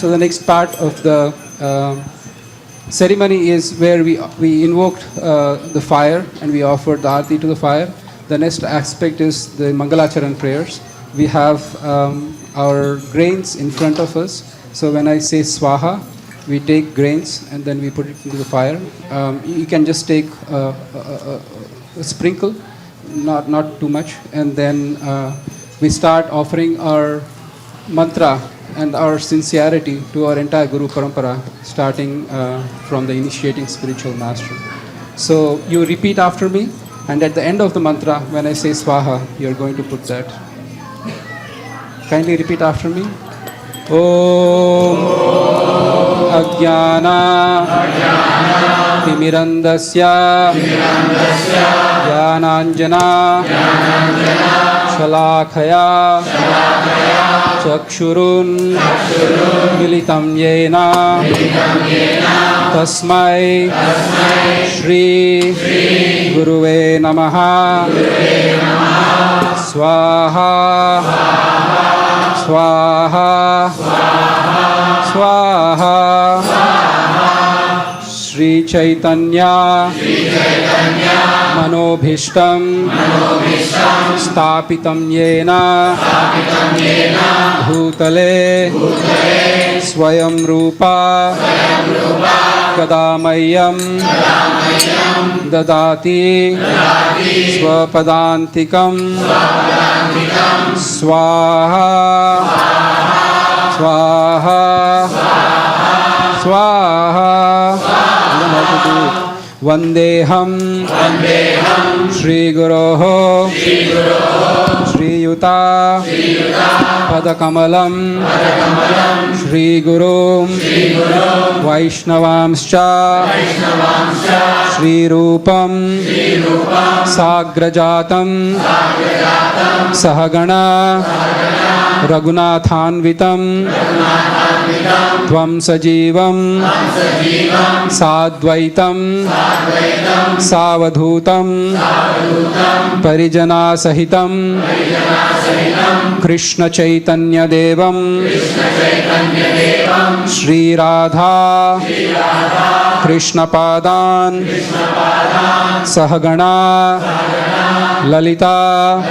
So the next part of the ceremony is where we invoked the fire and we offered the arati to the fire. The next aspect is the Mangalacharan prayers. We have our grains in front of us. So when I say swaha, we take grains and then we put it into the fire. You can just take a sprinkle, not too much, and then we start offering our mantra and our sincerity to our entire Guru Parampara, starting from the initiating spiritual master. So you repeat after me, and at the end of the mantra, when I say swaha, you're going to put that. Kindly repeat after me. Om Ajnana Timirandasya Jnananjana Shalakaya Chakshurun Militam Yena Tasmai Shri Guruve Namaha Swaha Swaha Swaha Shri Chaitanya Manobhishtam Stapitam Yena Bhutale Swayam Rupa Kadamayam Dadati Swapadantikam Swaha Swaha Swaha. Vandeham Shri Guroho Shri Yuta Padakamalam Shri Gurum Vaishnavamscha Shri Rupam Sagrajatam Sahagana Raghunathanvitam Tvam Sajivam Sadvaitam Savadhutam Parijana Sahitam Krishna Chaitanya Devam Shri Radha Krishna Padan Sahagana Lalita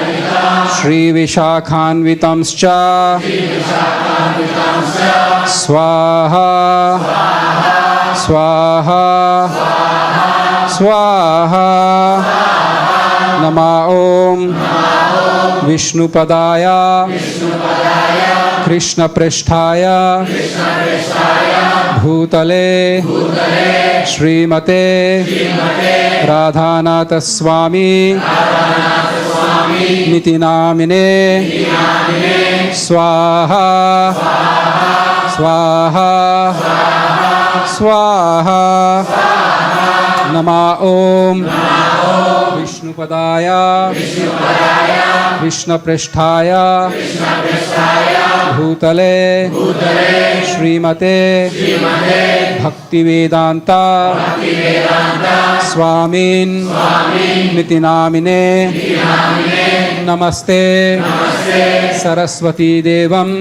Shri Vishakhanvitamscha Swaha Swaha Swaha Nama Om Vishnupadaya Krishna Pristhaya Bhutale Srimate Radhanatha Swami Niti Namine Swaha Swaha Swaha Nama Om Vishnupadaya Krishna Pristhaya Bhutale Srimate Bhaktivedanta Swamin Niti Namine Namaste Saraswati Devam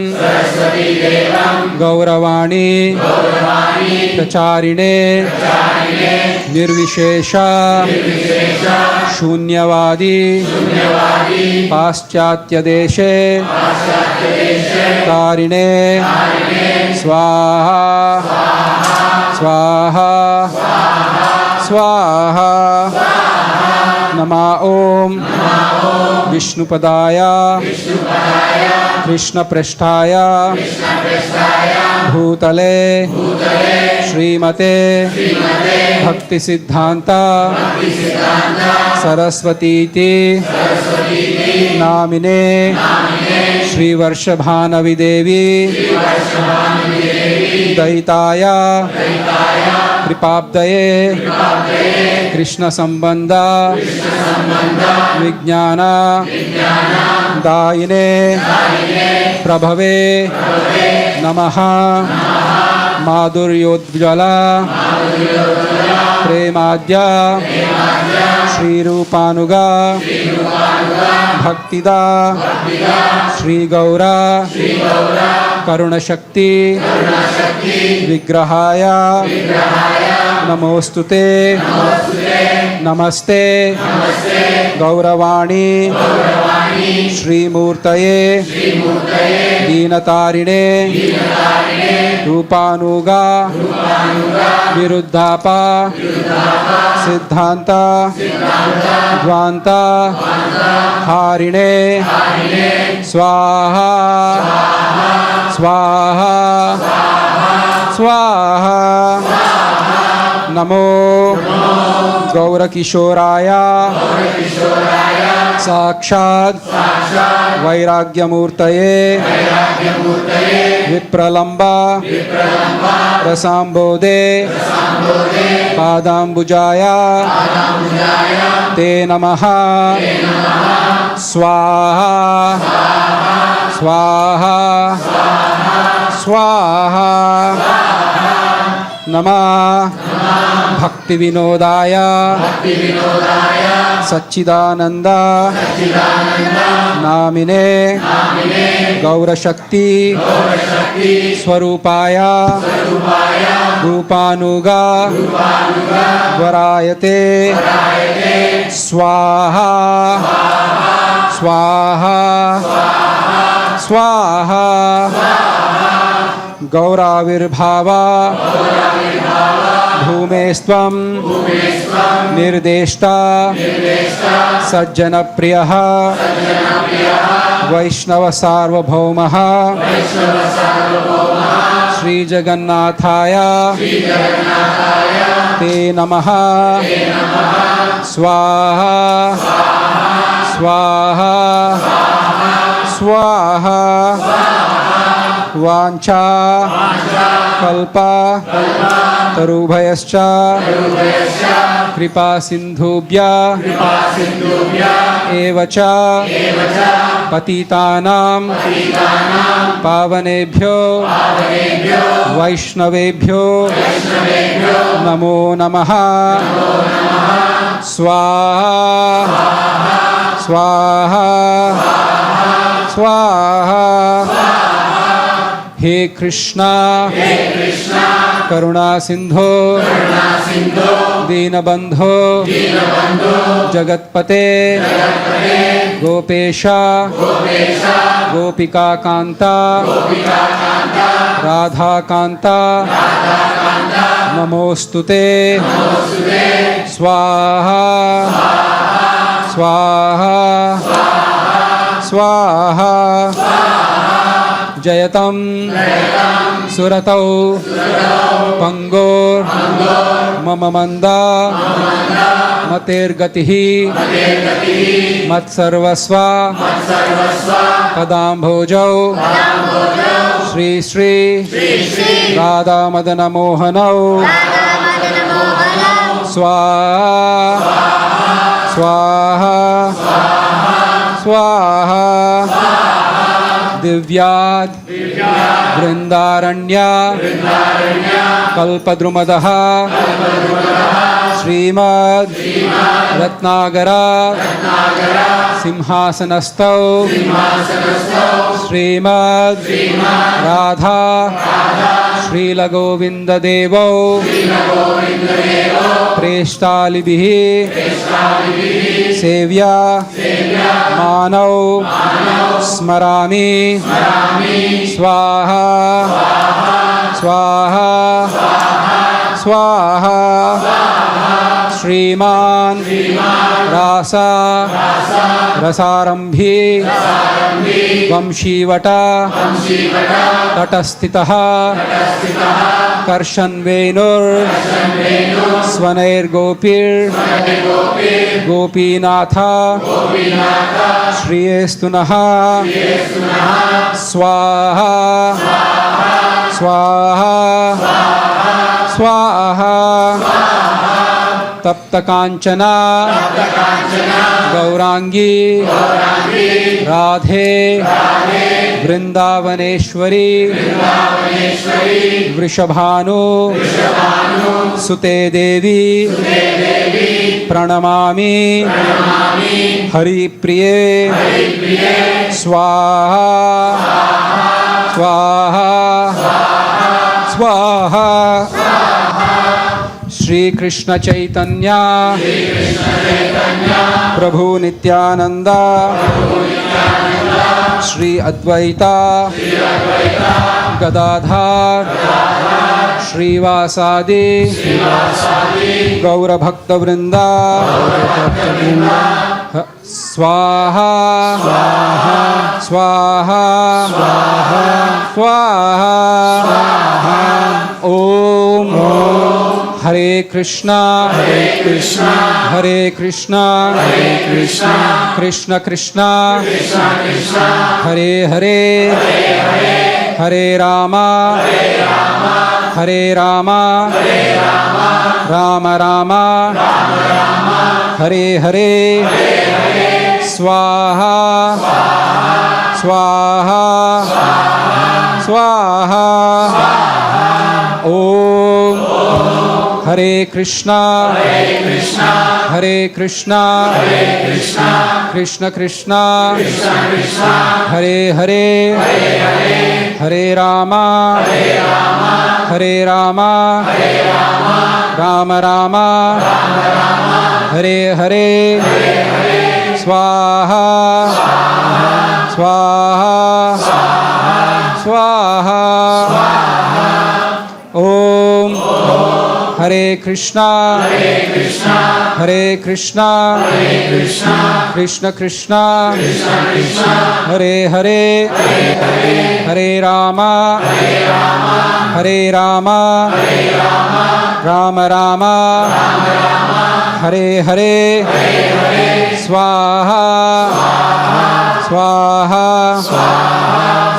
Gauravani Pracharine Nirvishesha Shunyavadi Paschatya Deshe Tarine Swaha Swaha Swaha Nama Om Vishnupadaya Krishna Pristhaya Bhutale Srimate Bhakti Siddhanta Saraswati Namine Shri Varshabhanavi Devi Daitaya Kripabdaye Krishna Sambandha Vijnana Daine Prabhave Namaha Madhuryodjala Premadya Shri Rupanuga Bhaktida Shri Gaura करुणशक्ति विग्रहाय नमोस्तुते नमस्ते गौरवाणी श्रीमूर्तये दीनतारिणे रूपानुगा विरुद्धापा सिद्धांता ध्वांता हारिणे स्वाहा स्वाहा स्वाहा नमो गौरकिशोराय साक्षात् वैराग्यमूर्तये विप्रलंबा रसाम्बोधे पादाम्बुजाय ते नमः स्वाहा स्वाहा स्वाहा नमः भक्ति विनोदाय सच्चिदानंद नामिने गौरशक्ति स्वरूपाय रूपानुगा वरायते स्वाहा स्वाहा स्वाहा गौराविर्भावा भूमेस्त्वं निर्देष्टा सज्जनप्रियः वैष्णवसार्वभौमः श्रीजगन्नाथाय ते नमः स्वाहा स्वाहा स्वाहा वाञ्छा कल्पा तरुभयश्च कृपा सिन्धुभ्य एव च पतितानां पावनेभ्यो वैष्णवेभ्यो नमो नमः स्वाहा स्वाहा स्वाहा हे कृष्णा करुणा सिंधो दीनबंधो जगत्पते गोपेश गोपिका कांता राधा कांता नमोस्तुते स्वाहा स्वाहा स्वाहा जयतं सुरतौ पंगोर मम मंदा मतेर्गतिः मत्सर्वस्व पदाम्भोजौ श्री श्री राधा मदन मोहनौ स्वाहा स्वाहा स्वाहा दिव्याद वृंदारण्य कल्पद्रुमदः श्रीमद् रत्नागरा सिंहासनस्थौ श्रीमद् राधा श्रीलगोविन्ददेवौ प्रेष्टालिभिः सेव्या मानौ स्मरामि स्वाहा स्वाहा स्वाहा श्रीमान रासा रसारंभी वंशीवटा तटस्थितः कर्षन्वेनुर स्वनैर्गोपीर् गोपीनाथ श्रियेस्तु नः स्वाहा स्वाहा स्वाहा तप्त कांचना गौरांगी राधे वृंदावनेश्वरी वृषभानु सुते देवी प्रणमामि हरिप्रिये स्वाहा स्वाहा स्वाहा श्री कृष्ण चैतन्य प्रभु नित्यानंद श्री अद्वैता गदाधर श्रीवासादि गौरभक्तवृंदा स्वाहा स्वाहा स्वाहा ओम हरे कृष्णा हरे कृष्णा कृष्ण कृष्णा हरे हरे हरे रामा राम रामा हरे हरे स्वाहा स्वाहा स्वाहा ओम हरे कृष्णा कृष्ण कृष्णा हरे हरे हरे रामा राम रामा हरे हरे स्वाहा स्वाहा स्वाहा ओम हरे कृष्णा कृष्ण कृष्णा हरे हरे हरे रामा राम रामा हरे हरे स्वाहा स्वाहा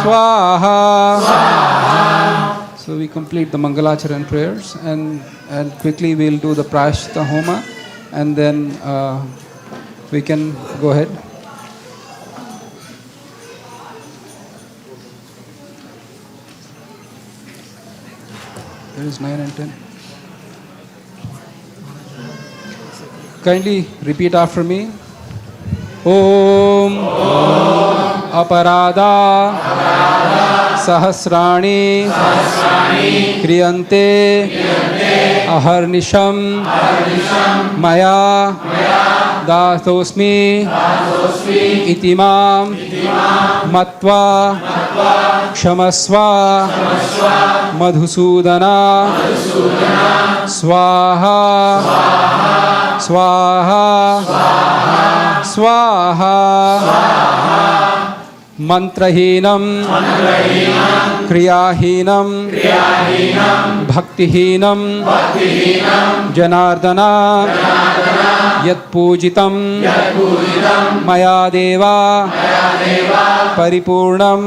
स्वाहा. So we complete the Mangalacharan prayers and quickly we'll do the Prashta Homa and then we can go ahead. There is 9 and 10. Kindly repeat after me. Om Aparada Sahasrani Kriyante Aharnisham Maya Datosmi Itimam Matva Kshamaswa Madhusudana Swaha Swaha Swaha Mantrahinam Kriyahinam Bhaktihinam Janardana Yat Pujitam Maya Deva Paripurnam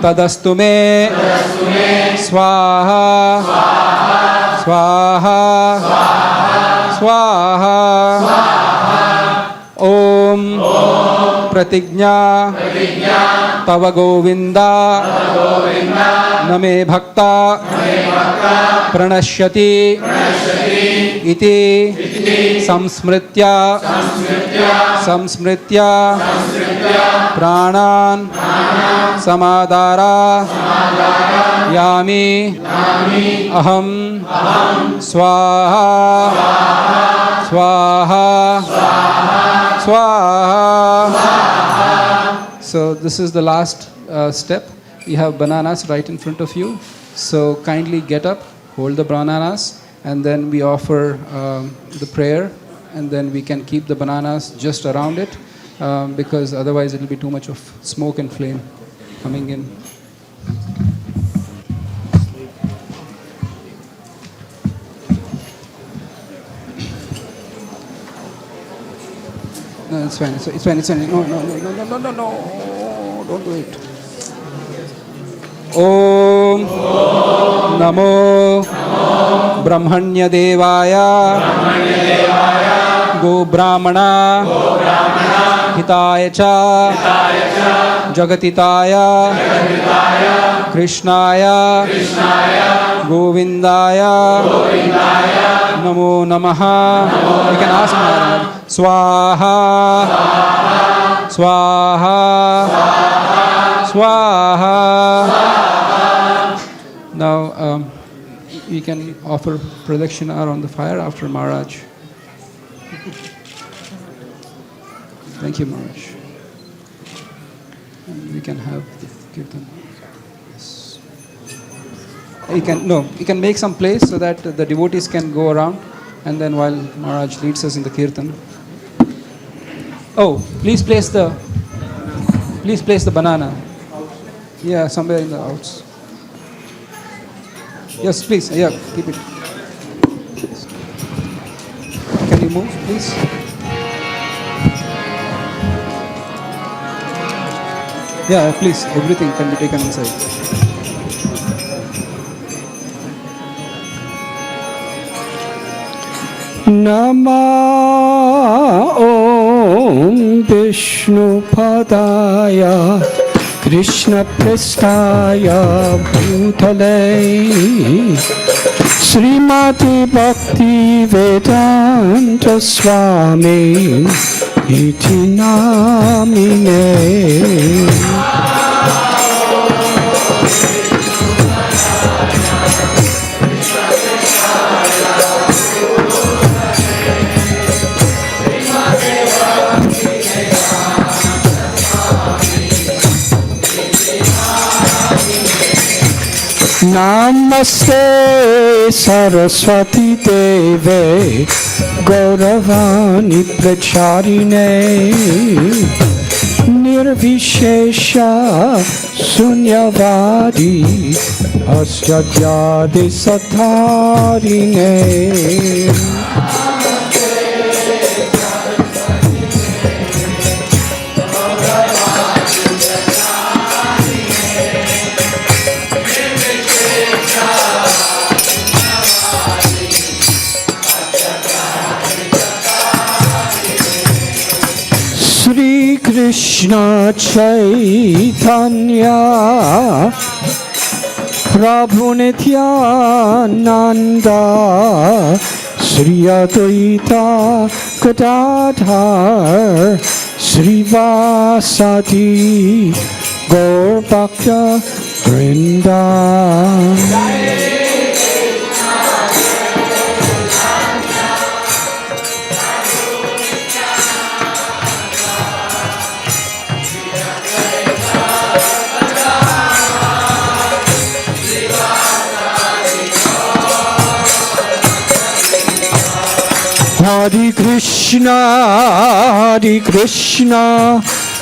Tadastu me Swaha Swaha Swaha Om Pratignya Tava Govinda Name Bhakta Pranashyati Iti Samsmritya Pranan Samadara Yami Aham Swaha Swaha Swaha. So this is the last step. You have bananas right in front of you. So kindly get up, hold the bananas, and then we offer the prayer, and then we can keep the bananas just around it because otherwise it will be too much of smoke and flame coming in. No, it's fine. It's fine. No. Don't do it. Om Namo Brahmanya Devaya Go Brahmana Hitaya Cha Jagatitaya Krishnaya Govindaya Namo Namaha. You can ask Maharaj. Swaha Swaha Swaha. Now we can offer pradakshina around the fire after Maharaj. Thank you, Maharaj. And we can have the kirtan. Yes. You can make some place so that the devotees can go around, and then while Maharaj leads us in the kirtan. Oh, please place the banana. Yeah, somewhere in the outs. Yes, please. Yeah, keep it. Can you move, please? Yeah, please. Everything can be taken inside. Nama Om Vishnu Padaya Krishna Prestaya Bhutale Srimati Bhakti Vedanta Swami Iti Namine. Namaste Saraswati Deve Gauravani Pracharine Nirvishesha Sunyavadi Asyadhyadi Satharine. Sri Krishna Chaitanya Prabhu Nityananda Sri Advaita Gadadhar Sri Vasati Gaur Bhakta Vrinda. Hare Krishna,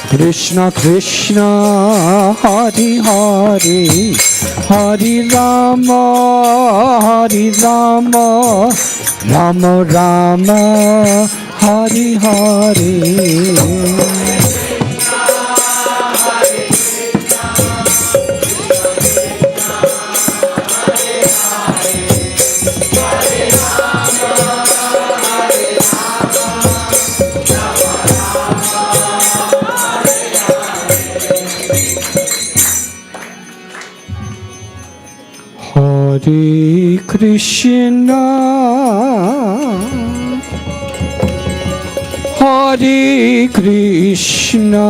Krishna Krishna, Hare Hare, Hare Rama, Rama Rama, Hare Hare. Hare Krishna, Hare Krishna,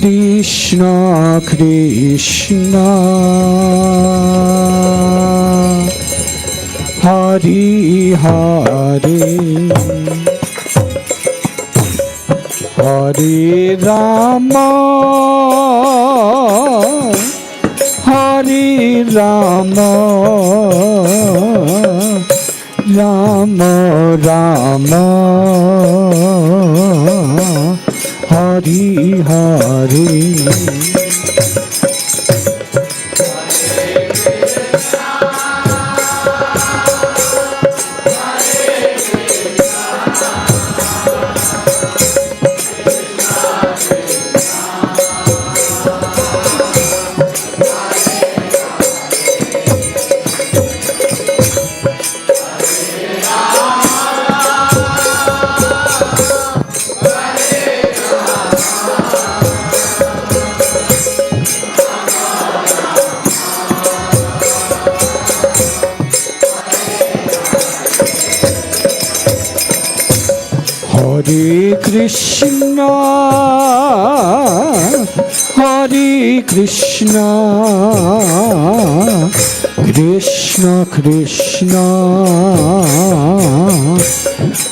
Krishna Krishna, Hare Hare, Hare Rama, Hare Rama, Rama Rama, Hare Hare. Hare Krishna, Hare Krishna, Krishna Krishna,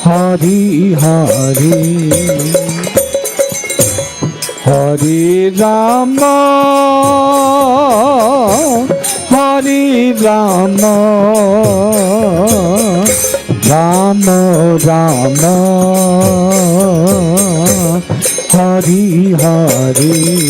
Hare Hare, Hare Rama, Hare Rama, Rama Rama, Hare Hare.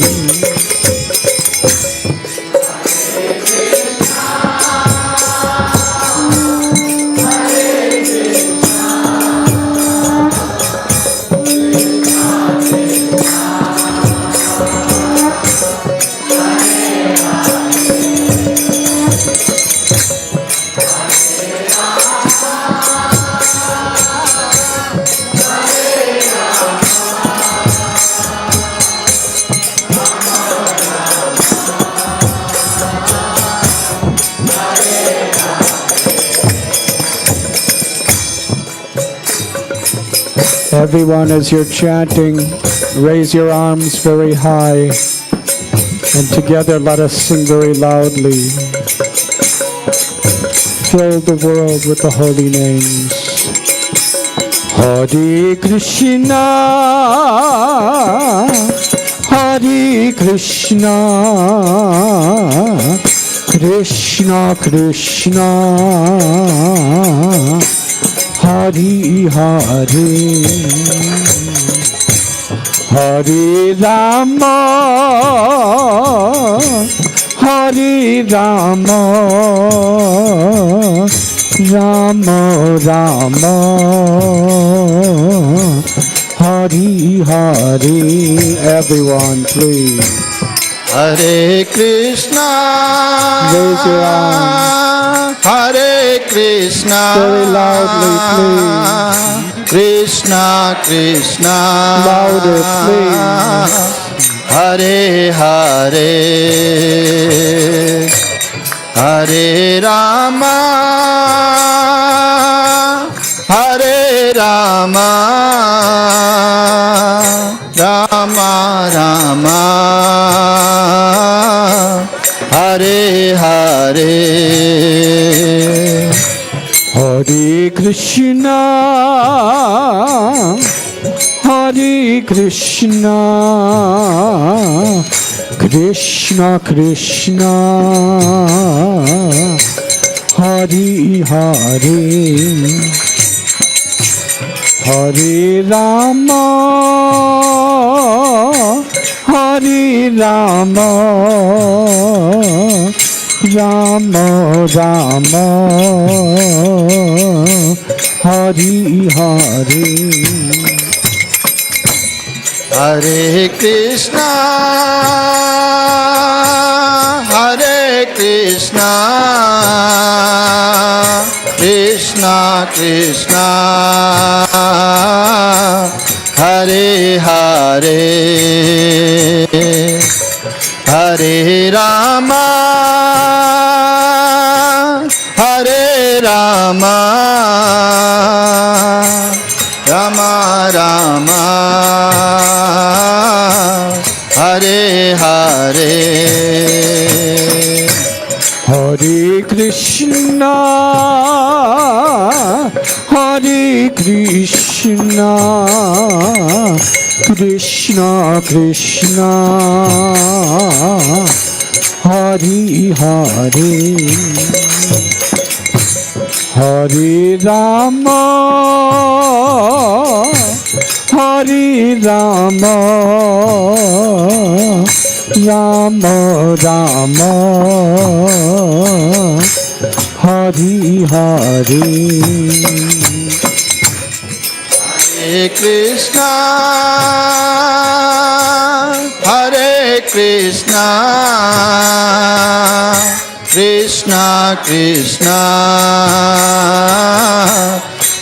Everyone, as you're chanting, raise your arms very high, and together let us sing very loudly. Fill the world with the holy names. Hare Krishna, Hare Krishna, Krishna Krishna, Hare Hare, Hare Rama, Hare Rama, Rama Rama, Hare Hare. Everyone, please. Hare Krishna, raise your arms. Hare Krishna, very loudly, please. Krishna Krishna, louder, please. Hare Hare, Hare Rama, Hare Rama, Rama Rama, Hare Hare. Hare Krishna, Hare Krishna, Krishna Krishna, Hare Hare, Hare Rama, Hare Rama, Rama Rama, Hare Hare. Hare Krishna, Hare Krishna, Krishna Krishna, Hare Hare, Hare Rama, Hare Rama, Rama Rama, Hare Hare. Hare Krishna, Hare Krishna, Krishna Krishna, Hare Hare, Hare Rama, Hare Rama, Rama Rama, Hare Hare. Hare Krishna, Hare Krishna, Krishna Krishna,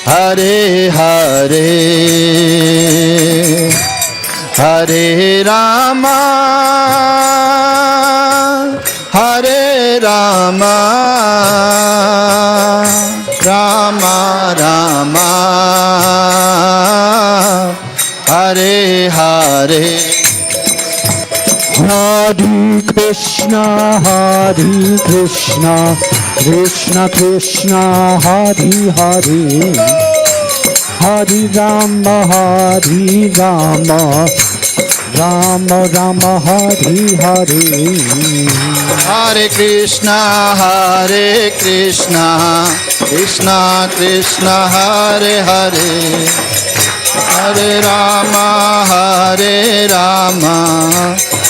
Hare Hare, Hare Rama, Hare Rama, Rama Rama, Hare Hare. Hare Krishna, Krishna Krishna, Hare Hare, Hare Rama, Rama Rama, Hare Hare. Hare Krishna, Krishna Krishna, Hare Hare, Hare Rama,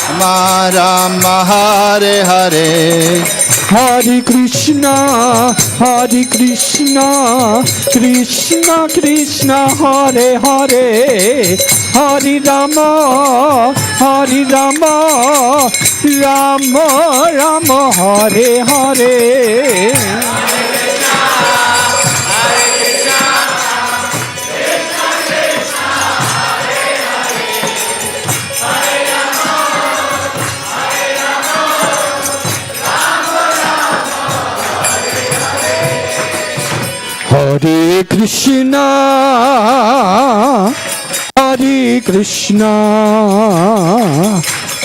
Rama Rama, Hare Hare. Hare Krishna, Krishna Krishna, Hare Hare, Hare Rama, Rama Rama, Hare Hare. Hare Krishna,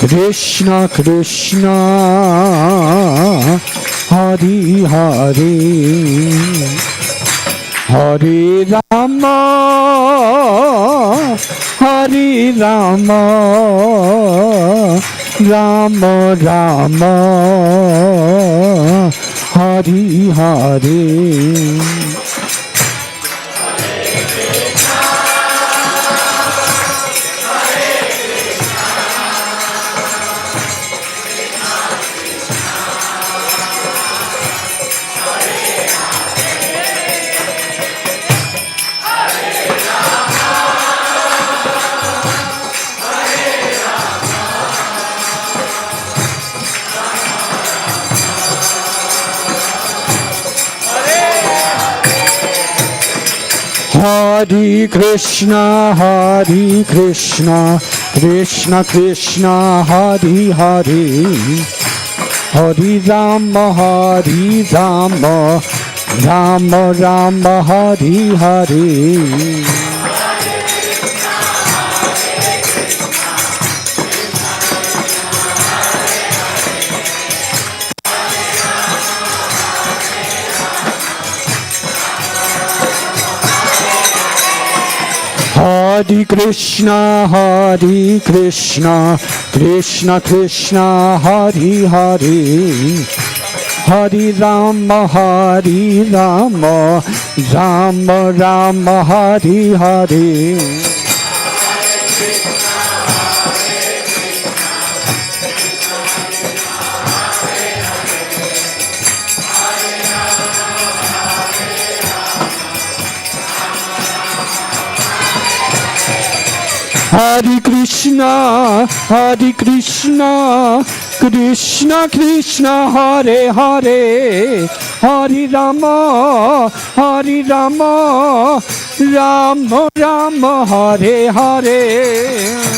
Krishna Krishna, Hare Hare, Hare Rama, Rama Rama, Hare Hare. Hare Krishna, Krishna Krishna, Hare Hare, Hare Rama, Rama Rama, Hare Hare. Hare Krishna, Krishna Krishna, Hare Hare, Hare Rama, Rama Rama, Hare Hare. Hare Krishna, Krishna Krishna, Hare Hare, Hare Rama, Rama Rama, Hare Hare.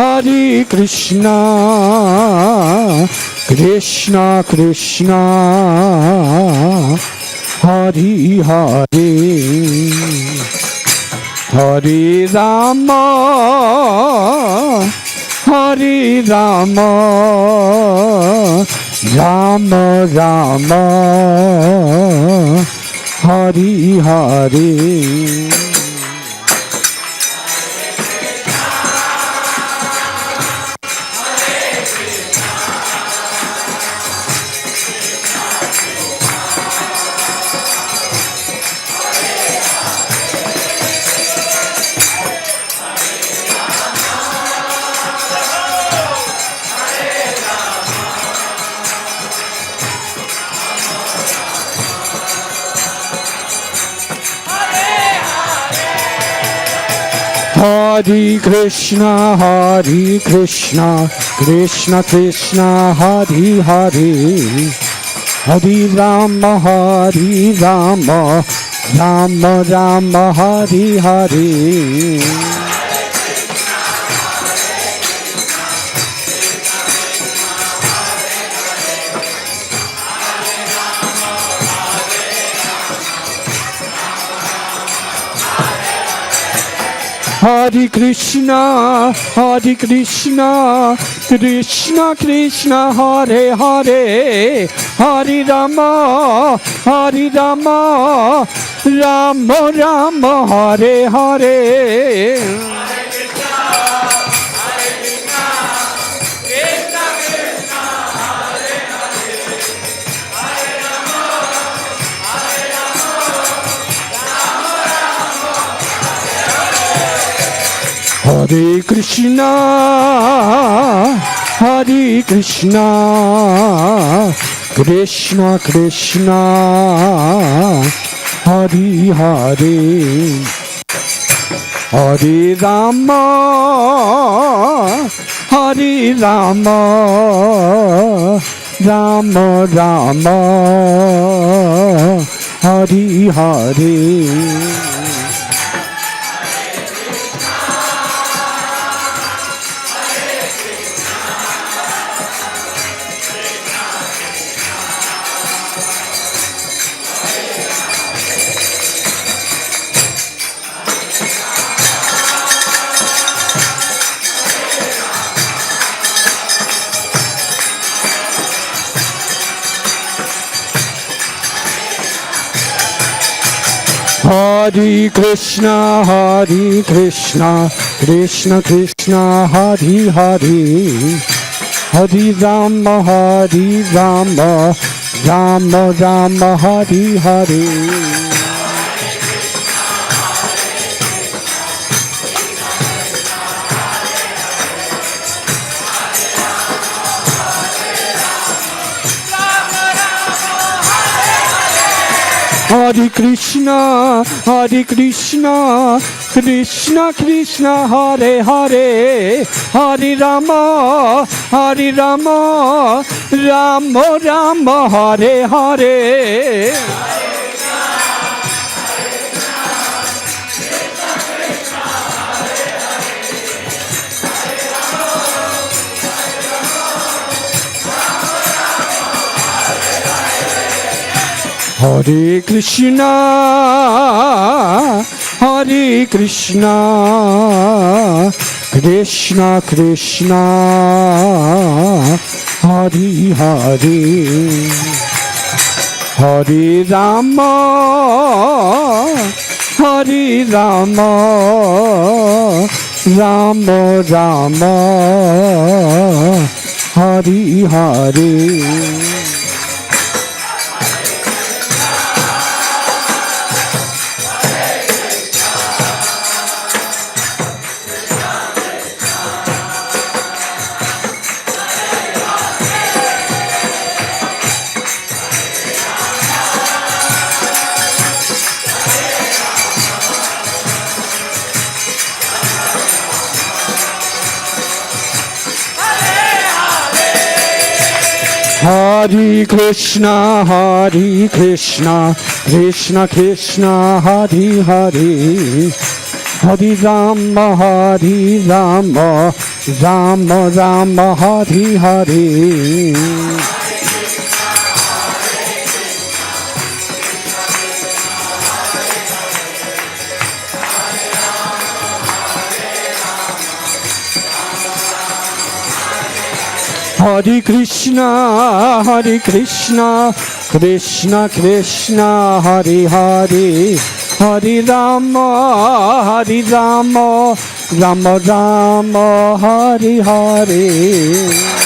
Hare Krishna, Krishna Krishna, Hare Hare, Hare Rama, Rama Rama, Hare Hare. Hare Krishna, Krishna Krishna, Hare Hare, Hare Rama, Rama Rama Rama Hari Hari. Hare Krishna, Krishna Krishna, Hare Hare, Hare Rama, Rama Rama, Hare Hare. Hare Krishna, Krishna Krishna, Hare Hare, Hare Rama, Rama Rama, Hare Hare. Hare Krishna, Krishna Krishna, Hare Hare, Hare Rama, Rama Rama, Hare Hare. Hare Krishna, Krishna Krishna, Hare Hare, Hare Rama, Rama Rama, Hare Hare. Hare Krishna, Krishna Krishna, Hare Hare, Hare Rama, Rama Rama, Hare Hare. Hare Krishna, Krishna Krishna, Hare Hare, Hare Rama, Rama Rama, Hare Hare. Hare Krishna, Krishna Krishna, Hare Hare, Hare Rama, Rama Rama, Hare Hare.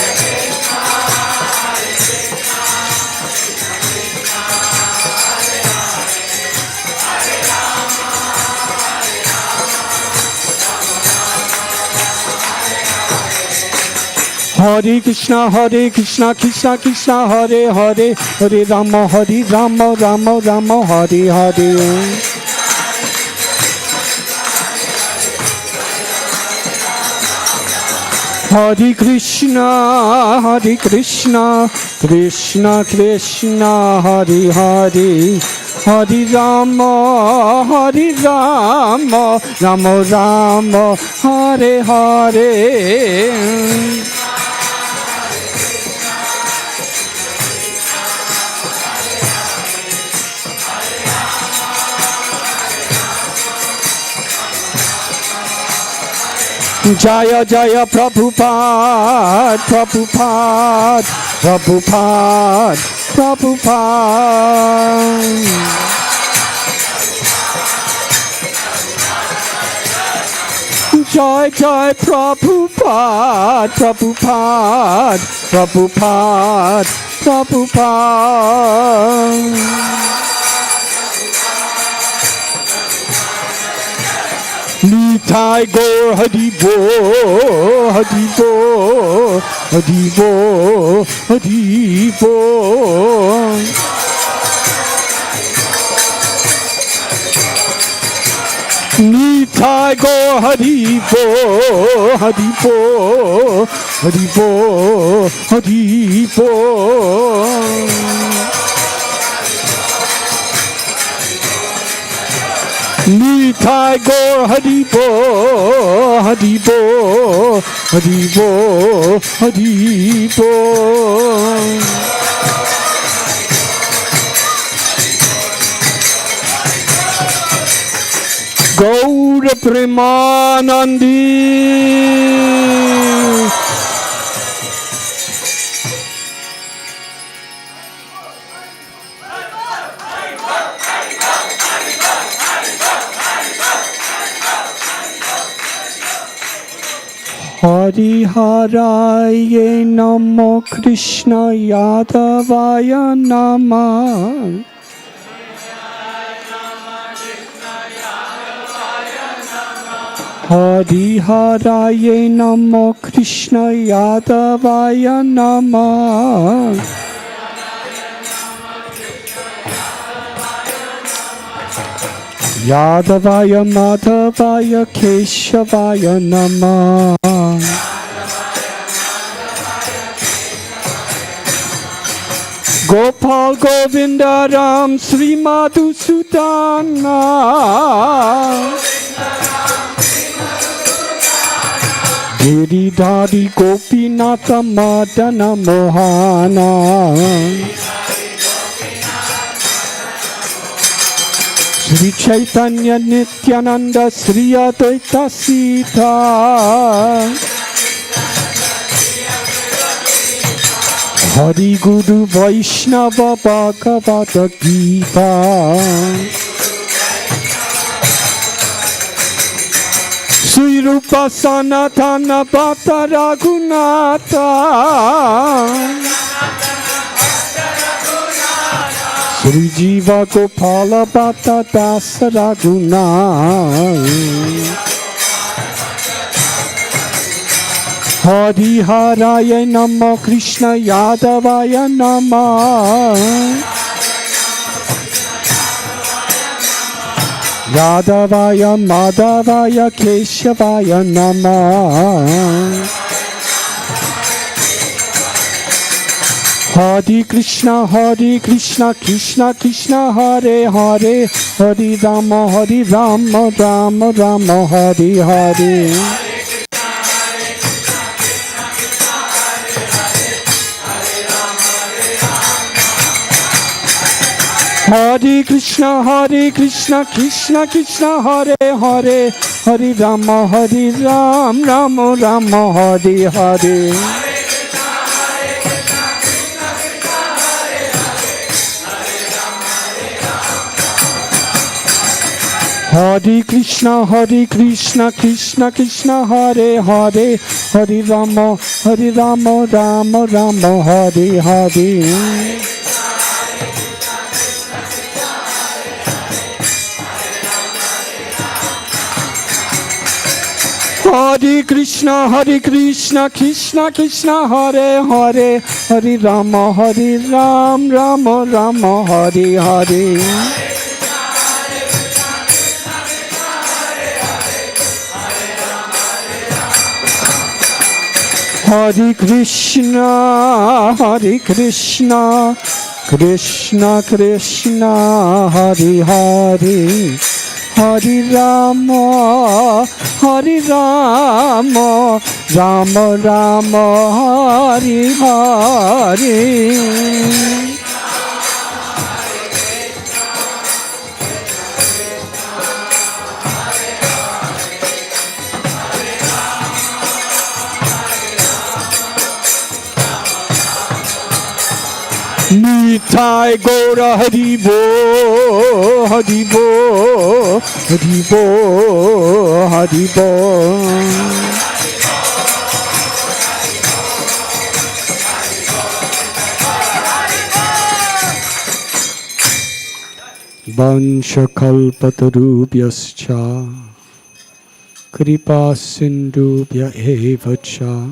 Hare Krishna, Krishna Krishna, Hare Hare, Hare Rama, Rama Rama, Hare Hare. Hare Krishna, Krishna Krishna, Hare Hare, Hari Rama, Rama Rama, Hare Hare. Jaya Jaya Prabhupada, Prabhupada, Prabhupada, Prabhupada. Jai Jai Prabhupada, Prabhupada, Prabhupada, Prabhupada. Nitai Gaur Hari Bol, Hari Bol, Hari Bol, Hari Bol. Nitai Gaur Hari Bol, Hari Bol, Hari Bol, Hari Bol. Nitai Gaur Hari Bol, Hari Bol, Hari Bol, Hari Bol. Gaur Premanandi. Hari Haraya Namo Krishna Yadavaya Namah. Hari Haraya Namo Krishna Yadavaya Namah. Yadavaya Madhavaya Keshavaya Namah. Gopal Govinda Ram Sri Madhusudana. Giridhari Gopinatha Madana Mohana. Sri Chaitanya Nityananda Sri Advaita Sita. Hari Guru Vaishnava Bhagavata Gita. Sri Rupa Sanatana Bhatta Raghunatha. Sri Jiva Gopala Bhatta Dasa Raghunatha. Hari Haraya Namo Krishna Yadavaya Namah. Yadavaya Madhavaya Keshavaya Namah. Hare Krishna, Krishna Krishna, Hare Hare, Hare Rama, Rama Rama, Hare Hare. Hare Krishna, Krishna Krishna, Hare Hare, Hare Rama, Rama Rama, Hare Hare. Hare Krishna, Krishna Krishna, Hare Hare, Hare Rama, Rama Rama, Hare Hare. Hare Krishna, Krishna Krishna, Hare Hare, Hare Rama, Rama Rama, Hare Hare. Hare Krishna, Krishna Krishna Hari Hari Hari Rama Hari Rama Rama Rama Hari Hari Nitai Gora Haribo, Haribo, Haribo, Haribo. Vanshakalpatarubhyascha, Kripa Sindhubhya eva cha.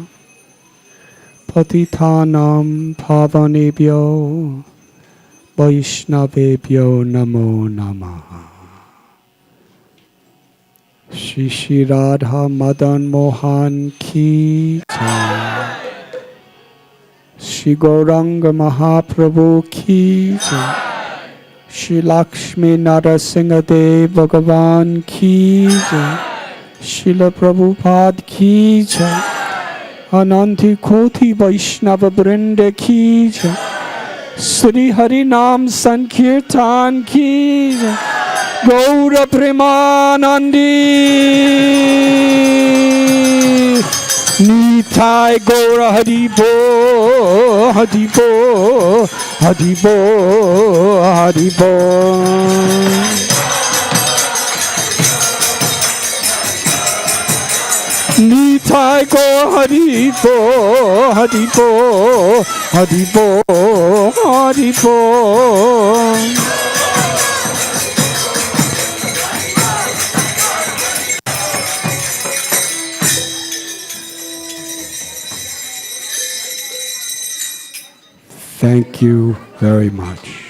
Patitanam pavanebhyo Vaishnavebhyo namo namaha. Shri Shri Radha Madan Mohan ki jai. Shri Gauranga Mahaprabhu ki jai. Shri Lakshmi Narasimha Dev Bhagavan ki jai. Srila Prabhupada ki jai. Ananti Koti Vaishnava Vrinda ki jai. Sri Hari Nam Sankirtan ki jai. Gaura Premanandi Nitai Gaura Haribo Haribo Haribo Haribo Nitai Go Haribo, Haribo, Haribo, Haribo. Thank you very much.